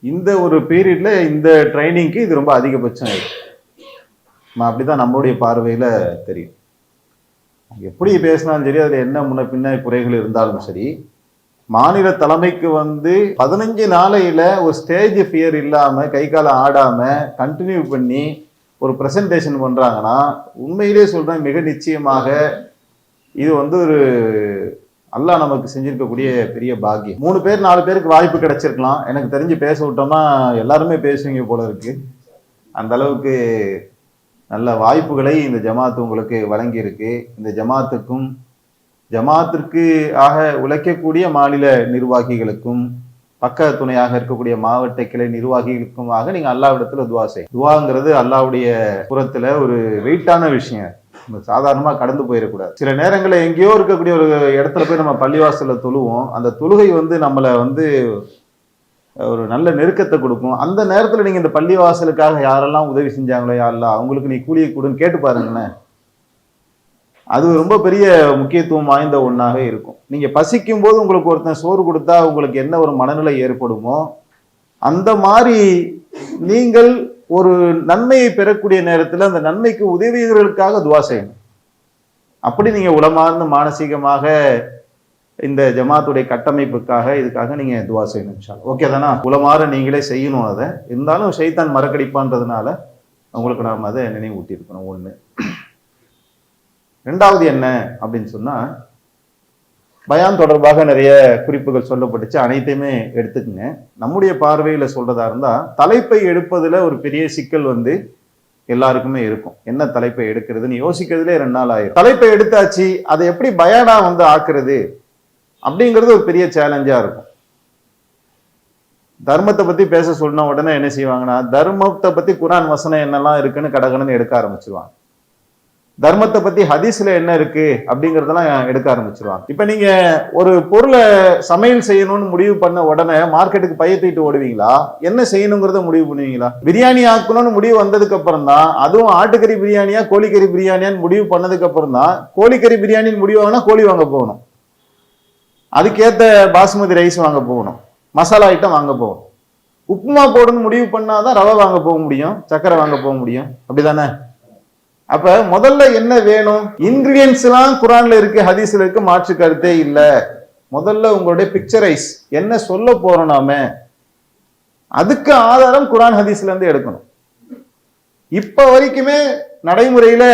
இந்த ஒரு பீரியட்ல இந்த ட்ரைனிங்க்கு இது ரொம்ப அதிகபட்சம் அப்படிதான் நம்மளுடைய பார்வையில தெரியும். எப்படி பேசினாலும் சரி, அதுல என்ன முன்ன பின்ன குறைகள் இருந்தாலும் சரி, மாநில தலைமைக்கு வந்து 15 நாளையில ஒரு ஸ்டேஜ் ஃபியர் இல்லாம கை கால ஆடாம கண்டினியூ பண்ணி ஒரு பிரசன்டேஷன் பண்றாங்கன்னா, உண்மையிலேயே சொல்றேன், மிக நிச்சயமாக இது வந்து ஒரு அல்லாஹ் நமக்கு செஞ்சிருக்கக்கூடிய பெரிய பாக்கியம். 3 பேர் 4 பேருக்கு வாய்ப்பு கிடைச்சிருக்கலாம். எனக்கு தெரிஞ்சு பேச விட்டோம்னா எல்லாருமே பேசுவீங்க போல இருக்கு. அந்த அளவுக்கு நல்ல வாய்ப்புகளை இந்த ஜமாத்து உங்களுக்கு வழங்கி இருக்கு. இந்த ஜமாத்துக்கும் ஜமாத்திற்கு ஆக உழைக்கக்கூடிய மாநில நிர்வாகிகளுக்கும் பக்க துணையாக இருக்கக்கூடிய மாவட்ட கிளை நிர்வாகிகளுக்குமாக நீங்க அல்லாஹ்விடத்துல துவா செய்யும். துவாங்கிறது அல்லாஹ்வுடைய புறத்துல ஒரு வெயிட்டான விஷயம், சாதாரணமா கடந்து போயிடக்கூடாது. சில நேரங்களில் எங்கேயோ இருக்கக்கூடிய ஒரு இடத்துல போய் நம்ம பள்ளிவாசல்ல தொழுவோம். அந்த தொழுகை வந்து நம்மளை வந்து ஒரு நல்ல நெருக்கத்தை கொடுக்கும். அந்த நேரத்துல நீங்க இந்த பள்ளிவாசலுக்காக யாரெல்லாம் உதவி செஞ்சாங்களோ யாரெல்லாம் அவங்களுக்கு நீ கூலியை கொடுன்னு கேட்டு பாருங்களேன். அது ரொம்ப பெரிய முக்கியத்துவம் வாய்ந்த ஒன்றாக இருக்கும். நீங்க பசிக்கும் போது உங்களுக்கு ஒருத்தன் சோறு கொடுத்தா உங்களுக்கு என்ன ஒரு மனநிலை ஏற்படுமோ, அந்த மாதிரி நீங்கள் ஒரு நன்மையை பெறக்கூடிய நேரத்தில் அந்த நன்மைக்கு உதவியவர்களுக்காக துவா செய்யணும். அப்படி நீங்க உளமார்ந்து மானசீகமாக இந்த ஜமாத்துடைய கட்டமைப்புக்காக இதுக்காக நீங்க துவா செய்யணும். ஓகே தானா? உளமாற நீங்களே செய்யணும். அதை இருந்தாலும் ஷைத்தான் மறக்கடிப்பான்றதுனால உங்களுக்கு நாம் அதை நினைவூட்டி இருக்கணும். ஒண்ணு. ரெண்டாவது என்ன அப்படின்னு சொன்னா, பயான் தொடர்பாக நிறைய குறிப்புகள் சொல்லப்பட்டுச்சு, அனைத்தையுமே எடுத்துக்கங்க. நம்முடைய பார்வையில சொல்றதா இருந்தா, தலைப்பை எடுப்பதுல ஒரு பெரிய சிக்கல் வந்து எல்லாருக்குமே இருக்கும். என்ன தலைப்பை எடுக்கிறதுன்னு யோசிக்கிறதுலே 2 நாள் ஆயிரும். தலைப்பை எடுத்தாச்சு, அதை எப்படி பயானா வந்து ஆக்குறது அப்படிங்கிறது ஒரு பெரிய சேலஞ்சா இருக்கும். தர்மத்தை பத்தி பேச சொன்ன உடனே என்ன செய்வாங்கன்னா, தர்மத்தை பத்தி குர்ஆன் வசனம் என்னெல்லாம் இருக்குன்னு கடகடன்னு எடுக்க ஆரம்பிச்சிருவாங்க. தர்மத்தை பத்தி ஹதீஸ்ல என்ன இருக்கு அப்படிங்கறதெல்லாம் எடுக்க ஆரம்பிச்சிருவாங்க. இப்ப நீங்க ஒரு பொருளை சமையல் செய்யணும்னு முடிவு பண்ண உடனே மார்க்கெட்டுக்கு பைய தூக்கிட்டு ஓடுவீங்களா, என்ன செய்யணுங்கிறத முடிவு பண்ணுவீங்களா? பிரியாணி ஆக்கணும்னு முடிவு வந்ததுக்கு அப்புறம் தான், அதுவும் ஆட்டுக்கறி பிரியாணியா கோழிக்கறி பிரியாணியான்னு முடிவு பண்ணதுக்கு அப்புறம் தான், கோழிக்கறி பிரியாணின்னு முடிவு வாங்கினா கோழி வாங்க போகணும், அதுக்கேத்த பாசுமதி ரைஸ் வாங்க போகணும், மசாலா ஐட்டம் வாங்க போகணும். உப்புமா போடணும்னு முடிவு பண்ணாதான் ரவை வாங்க போக முடியும், சக்கரை வாங்க போக முடியும். அப்படிதானே? அப்ப முதல்ல என்ன வேணும்? இன்கிரியன்ஸ் எல்லாம் குர்ஆன்ல இருக்கு, ஹதீஸ்ல இருக்கு, மாற்று கருத்தே இல்ல. முதல்ல உங்களுடைய பிக்சரைஸ் என்ன சொல்ல போறோம் நாம, அதுக்கு ஆதாரம் குர்ஆன் ஹதீஸ்ல இருந்து எடுக்கணும். இப்ப வரைக்குமே நடைமுறையில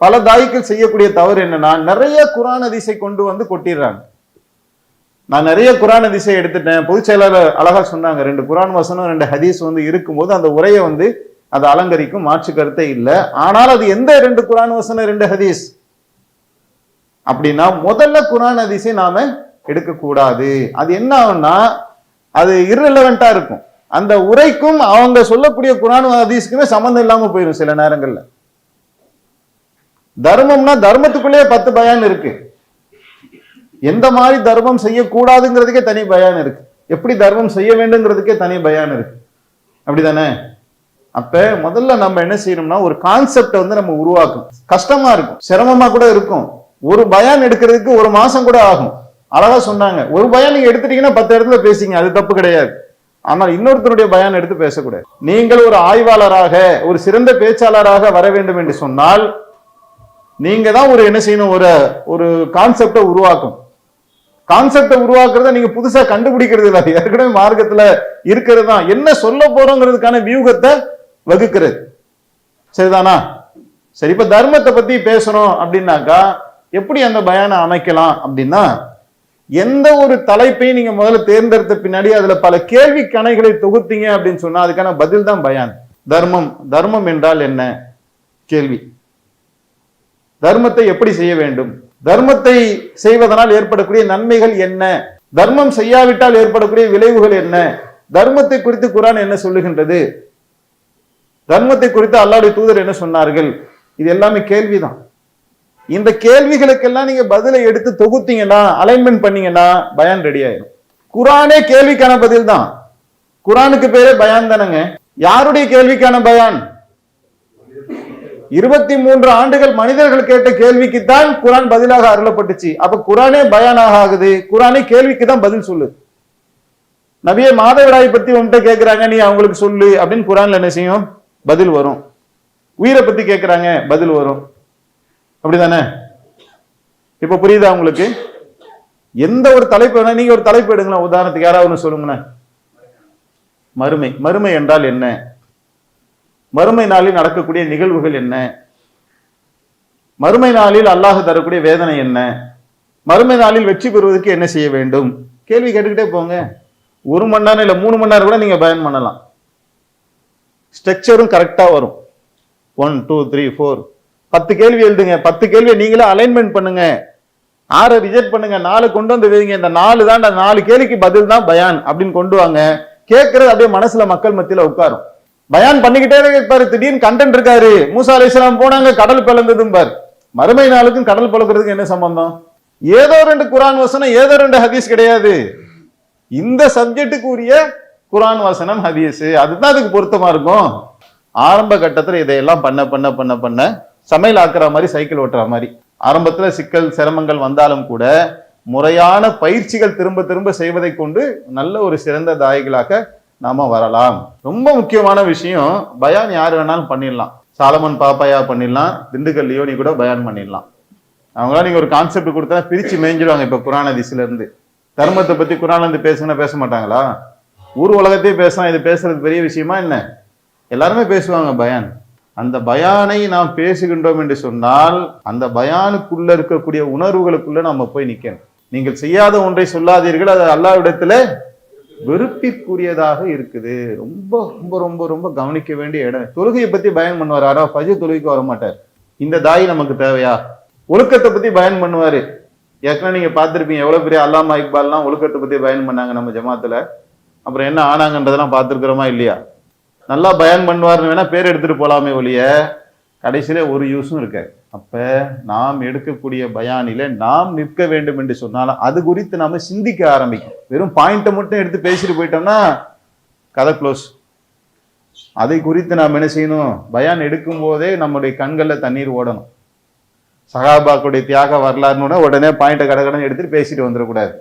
பல தாய்கள் செய்யக்கூடிய தவறு என்னன்னா, நிறைய குர்ஆன் ஹதீஸை கொண்டு வந்து கொட்டிடுறாங்க. நான் நிறைய குர்ஆன் ஹதீஸை எடுத்துட்டேன், பொதுச் செயலாளர் அழகா சொன்னாங்க, 2 குர்ஆன் வசனம் 2 ஹதீஸ் வந்து இருக்கும்போது அந்த உரையை வந்து அது அலங்கரிக்கும், மாற்று கருத்தே இல்லை. ஆனால் அது எந்த 2 குர்ஆன் வசனம் 2 ஹதீஸ் அப்படின்னா, முதல்ல குர்ஆன் ஹதீஸை நாம எடுக்க கூடாது. அது என்ன ஆகும்னா, அது irrelevant-ஆ இருக்கும். அந்த உரைக்கும் அவங்க சொல்லக்கூடிய குர்ஆன் ஹதீஸ்க்குமே சம்பந்தம் இல்லாம போயிடும் சில நேரங்கள்ல. தர்மம்னா தர்மத்துக்குள்ளேயே 10 பயான் இருக்கு. எந்த மாதிரி தர்மம் செய்யக்கூடாதுங்கிறதுக்கே தனி பயான் இருக்கு, எப்படி தர்மம் செய்ய வேண்டும்ங்கிறதுக்கே தனி பயான் இருக்கு. அப்படிதானே? அப்ப முதல்ல நம்ம என்ன செய்யணும்னா, ஒரு கான்செப்டை வந்து நம்ம உருவாக்கணும். கஷ்டமா இருக்கும், சிரமமா கூட இருக்கும். ஒரு பயான் எடுக்கிறதுக்கு 1 மாசம் கூட ஆகும். அழகா சொன்னாங்க, ஒரு பயான் நீங்க எடுத்துட்டீங்கன்னா 10 இடத்துல பேசிங்க, அது தப்பு கிடையாது. ஆனால் இன்னொருத்தருடைய பயான் எடுத்து பேசக்கூடாது. நீங்கள் ஒரு ஆய்வாளராக, ஒரு சிறந்த பேச்சாளராக வர வேண்டும் என்று சொன்னால், நீங்க தான் ஒரு என்ன செய்யணும், ஒரு கான்செப்டை உருவாக்கணும். கான்செப்டை உருவாக்குறத நீங்க புதுசா கண்டுபிடிக்கிறது இல்லை, ஏற்கனவே மார்க்கத்துல இருக்கிறது தான். என்ன சொல்ல போறோங்கிறதுக்கான வியூகத்தை வகுக்கிறது. சரிதானா? சரி, இப்ப தர்மத்தை பத்தி பேசணும் அப்படின்னாக்கா எப்படி அந்த பயானை அமைக்கலாம் அப்படின்னா, எந்த ஒரு தலைப்பையும் நீங்க முதல்ல தேர்ந்தெடுத்த பின்னாடி அதுல பல கேள்வி கணைகளை தொகுத்தீங்க அப்படின்னு சொன்னா அதுக்கான பதில் தான் பயான். தர்மம் என்றால் என்ன கேள்வி, தர்மத்தை எப்படி செய்ய வேண்டும், தர்மத்தை செய்வதனால் ஏற்படக்கூடிய நன்மைகள் என்ன, தர்மம் செய்யாவிட்டால் ஏற்படக்கூடிய விளைவுகள் என்ன, தர்மத்தை குறித்து குர்ஆன் என்ன சொல்லுகின்றது, தர்மத்தை குறித்து அல்லாஹ்வுடைய தூதர் என்ன சொன்னார்கள், இது எல்லாமே கேள்விதான். இந்த கேள்விகளுக்கெல்லாம் நீங்க பதிலை எடுத்து தொகுத்தீங்கன்னா, அலைன்மெண்ட் பண்ணீங்கன்னா பயான் ரெடி ஆயிடும். குர்ஆனே கேள்விக்கான பதில் தான். குர்ஆனுக்கு பேரே பயான் தானங்க. யாருடைய கேள்விக்கான பயான்? 23 ஆண்டுகள் மனிதர்கள் கேட்ட கேள்விக்குத்தான் குர்ஆன் பதிலாக அருளப்பட்டுச்சு. அப்ப குர்ஆனே பயானாக ஆகுது, குர்ஆனே கேள்விக்கு தான் பதில் சொல்லுது. நபியே மாதவிடாய் பத்தி உன்கிட்ட கேட்கிறாங்க, நீ அவங்களுக்கு சொல்லு அப்படின்னு குர்ஆன்ல என்ன செய்யும், பதில் வரும். உயிரை பத்தி கேட்கிறாங்க, பதில் வரும். அப்படிதானே? இப்ப புரியுதா உங்களுக்கு? எந்த ஒரு தலைப்பு வேணா நீங்க ஒரு தலைப்பு எடுங்களேன். உதாரணத்துக்கு யாராவது ஒன்று சொல்லுங்களேன். மறுமை என்றால் என்ன, மறுமை நாளில் நடக்கக்கூடிய நிகழ்வுகள் என்ன, மறுமை நாளில் அல்லாஹ் தரக்கூடிய வேதனை என்ன, மறுமை நாளில் வெற்றி பெறுவதற்கு என்ன செய்ய வேண்டும், கேள்வி கேட்டுக்கிட்டே போங்க. 1 மணி நேரம் இல்ல 3 மணி நேரம் கூட நீங்க பயன் பண்ணலாம். ஸ்ட்ரக்சரும் கரெக்டா வரும். 1 2 3 4 10 கேள்வி எழுதுங்க. 10 கேள்வியை நீங்களே அலைன்மெண்ட் பண்ணுங்க. 6 ரிஜெக்ட் பண்ணுங்க, 4 கொண்டு வந்து வைங்க. இந்த 4 தான், 4 கேள்விக்கு பதில் தான் பயான் அப்படின்னு கொண்டு வாங்க. கேட்கறது அப்படியே மனசுல மக்கள் மத்தியில உட்காரும். பயான் பண்ணிக்கிட்டே இருப்பாரு, திடீர்னு கண்டென்ட் இருக்காரு. மூசா அலைஹிஸ்ஸலாம் போனாங்க, கடல் பிளந்ததும் பார். மறுமை நாளுக்கும் கடல் பிளக்கிறதுக்கு என்ன சம்பந்தம்? ஏதோ 2 குர்ஆன் வசனம், ஏதோ 2 ஹதீஸ் கிடையாது. இந்த சப்ஜெக்டுக்கு உரிய குர்ஆன் வசனம், ஹதீஸ், அதுதான் அதுக்கு பொருத்தமா இருக்கும். ஆரம்ப கட்டத்துல இதையெல்லாம் பண்ண பண்ண பண்ண பண்ண சமையல் ஆக்குற மாதிரி, சைக்கிள் ஓட்டுற மாதிரி, ஆரம்பத்துல சிக்கல் சிரமங்கள் வந்தாலும் கூட முறையான பயிற்சிகள் திரும்ப திரும்ப செய்வதை கொண்டு நல்ல ஒரு சிறந்த தாயிகளாக நாம வரலாம். ரொம்ப முக்கியமான விஷயம், பயான் யார் வேணாலும் பண்ணிடலாம். சாலமன் பாப்பாயா பண்ணிடலாம், திண்டுக்கல் லியோனி கூட பயான் பண்ணிடலாம். அவங்களாம் நீங்க ஒரு கான்செப்ட் கொடுத்தா பிரிச்சு மேய்ஞ்சிடுவாங்க. இப்ப குர்ஆன் ஹதீஸ்ல இருந்து தர்மத்தை பத்தி குர்ஆன்ல இருந்து பேசுங்கன்னா பேச மாட்டாங்களா? ஊர் உலகத்தையே பேசலாம், இது பேசுறது பெரிய விஷயமா என்ன? எல்லாருமே பேசுவாங்க பயான். அந்த பயானை நாம் பேசுகின்றோம் என்று சொன்னால் அந்த பயானுக்குள்ள இருக்கக்கூடிய உணர்வுகளுக்குள்ள நம்ம போய் நிக்கணும். நீங்கள் செய்யாத ஒன்றை சொல்லாதீர்கள், அது அல்லாஹ்விடத்துல வெறுப்பிற்குரியதாக இருக்குது. ரொம்ப ரொம்ப ரொம்ப ரொம்ப கவனிக்க வேண்டிய இடம். தொழுகையை பத்தி பயன் பண்ணுவார், ஆனா ஃபஜ்ர் தொழுகைக்கு வர மாட்டார். இந்த தாய் நமக்கு தேவையா? ஒழுக்கத்தை பத்தி பயன் பண்ணுவாரு. ஏற்கனவே நீங்க பார்த்திருப்பீங்க, எவ்வளவு பெரிய அல்லாமா இக்பால்லாம் ஒழுக்கத்தை பத்தி பயன் பண்ணாங்க நம்ம ஜமாத்துல. அப்புறம் என்ன ஆனாங்கன்றதெல்லாம் பார்த்துருக்குறோமா இல்லையா? நல்லா பயான் பண்ணுவார்னு வேணா பேர் எடுத்துட்டு போலாமே ஒழிய கடைசியில ஒரு யூஸும் இருக்காது. அப்ப நாம் எடுக்கக்கூடிய பயானில நாம் நிற்க வேண்டும் என்று சொன்னாலும் அது குறித்து நாம சிந்திக்க ஆரம்பிக்கும். வெறும் பாயிண்ட்டை மட்டும் எடுத்து பேசிட்டு போயிட்டோம்னா கதை க்ளோஸ். அதை குறித்து நாம் என்ன செய்யணும்? பயான் எடுக்கும் போதே நம்முடைய கண்கள்ல தண்ணீர் ஓடணும். சகாபாக்களுடைய தியாக வரலாறுன்னு உடனே பாயிண்ட்டை கடகடன்னு எடுத்துட்டு பேசிட்டு வந்துடக்கூடாது.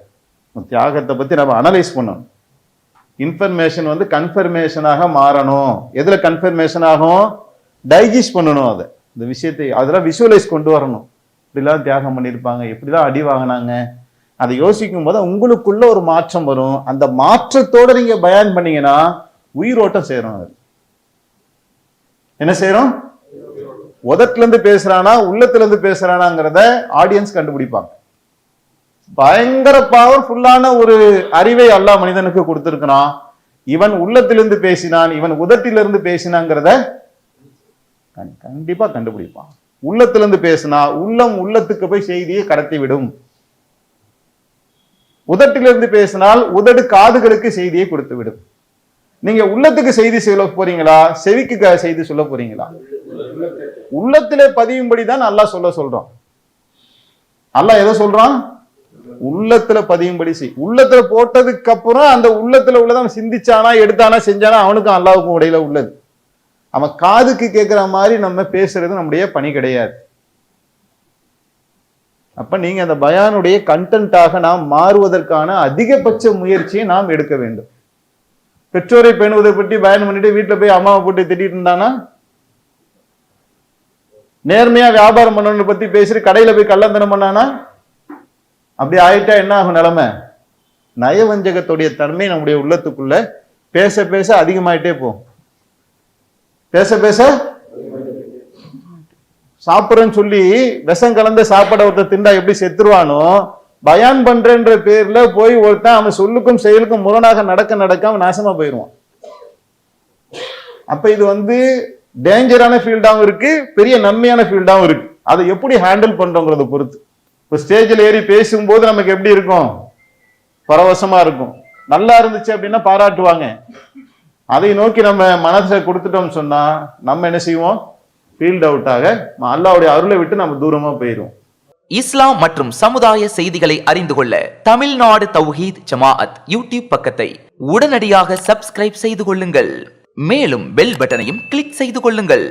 தியாகத்தை பத்தி நம்ம அனலைஸ் பண்ணணும். இன்ஃபர்மேஷன் வந்து கன்ஃபர்மேஷனாக மாறணும். எதுல கன்ஃபர்மேஷன் ஆகும்? டைஜஸ்ட் பண்ணணும். அதை இந்த விஷயத்தை அதெல்லாம் விஷுவலைஸ் கொண்டு வரணும். இப்படிலாம் தியாகம் பண்ணியிருப்பாங்க, எப்படிலாம் அடி வாங்கினாங்க, அதை யோசிக்கும் போது உங்களுக்குள்ள ஒரு மாற்றம் வரும். அந்த மாற்றத்தோட நீங்க பயான் பண்ணீங்கன்னா உயிரோட்டம் சேரும். அது என்ன செய்யறோம்? உதட்டுல இருந்து பேசுறானா உள்ளத்துல இருந்து பேசுறானாங்கிறத ஆடியன்ஸ் கண்டுபிடிப்பாங்க. பயங்கர பவர்ஃபுல்லான ஒரு அறிவை அல்லாஹ் மனிதனுக்கு கொடுத்திருக்கிறான். இவன் உள்ளத்திலிருந்து பேசினான், இவன் உதட்டிலிருந்து பேசினாங்கிறத கண்டிப்பா கண்டுபிடிப்பான். உள்ளத்திலிருந்து பேசினா உள்ளத்துக்கு போய் செய்தியை கடத்தி விடும். உதட்டிலிருந்து பேசினால் உதடு காதுகளுக்கு செய்தியை கொடுத்து விடும். நீங்க உள்ளத்துக்கு செய்தி சொல்ல போறீங்களா, செவிக்கு செய்தி சொல்ல போறீங்களா? உள்ளத்திலே பதியும்படிதான் அல்லாஹ் சொல்றான். அல்லாஹ் எதை சொல்றான்? உள்ளத்துல பதியும்படி செய். உள்ளத்துல போட்டதுக்கு அப்புறம் அந்த உள்ளத்துல உள்ளதான் சிந்திச்சானா, எடுத்தானா, செஞ்சானா அவனுக்கும் அல்லாஹ்வுக்கும் இடையில உள்ளது. அவன் காதுக்கு கேட்கிற மாதிரி நம்ம பேசுறது நம்முடைய பணி கிடையாது. அப்ப நீங்க அந்த பயானுடைய கண்டென்ட்டாக நாம் மாறுவதற்கான அதிகபட்ச முயற்சியை நாம் எடுக்க வேண்டும். பெற்றோரை பேணுவதை பற்றி பயன் பண்ணிட்டு வீட்டுல போய் அம்மாவை போட்டு திட்டிட்டு இருந்தானா, நேர்மையா வியாபாரம் பண்ணணும் பத்தி பேசிட்டு கடையில போய் கள்ளந்தனம் பண்ணானா, அப்படி ஆயிட்டா என்ன ஆகும் நிலைமை? நயவஞ்சகத்துடைய தன்மை நம்முடைய உள்ளத்துக்குள்ள பேச பேச அதிகமாயிட்டே போகும். பேச பேச சாப்பிட்றேன்னு சொல்லி விஷம் கலந்த சாப்பாடை ஒருத்தர் திண்டா எப்படி செத்துருவானோ, பயான் பண்றேன்ற பேர்ல போய் ஒருத்தன் அவன் சொல்லுக்கும் செயலுக்கும் முரணாக நடக்க அவன் நாசமா போயிடுவான். அப்ப இது வந்து டேஞ்சரான ஃபீல்டாகவும் இருக்கு, பெரிய நன்மையான ஃபீல்டாகவும் இருக்கு. அதை எப்படி ஹேண்டில் பண்றோங்கிறத பொறுத்து. இப்போ ஸ்டேஜில் ஏறி பேசும்போது நமக்கு எப்படி இருக்கும்? பரவசமா இருக்கும். நல்லா இருந்துச்சு அப்படின்னா பாராட்டுவாங்க. அதை நோக்கி நம்ம மனசை கொடுத்துட்டோம்னு சொன்னா நம்ம என்ன செய்வோம்? ஃபீல்ட் அவுட்டாக அல்லாஹ்வுடைய அருளை விட்டு நம்ம தூரமா போயிடுவோம். இஸ்லாம் மற்றும் சமுதாய செய்திகளை அறிந்து கொள்ள தமிழ்நாடு தௌஹீத் ஜமாஅத் யூடியூப் பக்கத்தை உடனடியாக சப்ஸ்கிரைப் செய்து கொள்ளுங்கள். மேலும் பெல் பட்டனையும் கிளிக் செய்து கொள்ளுங்கள்.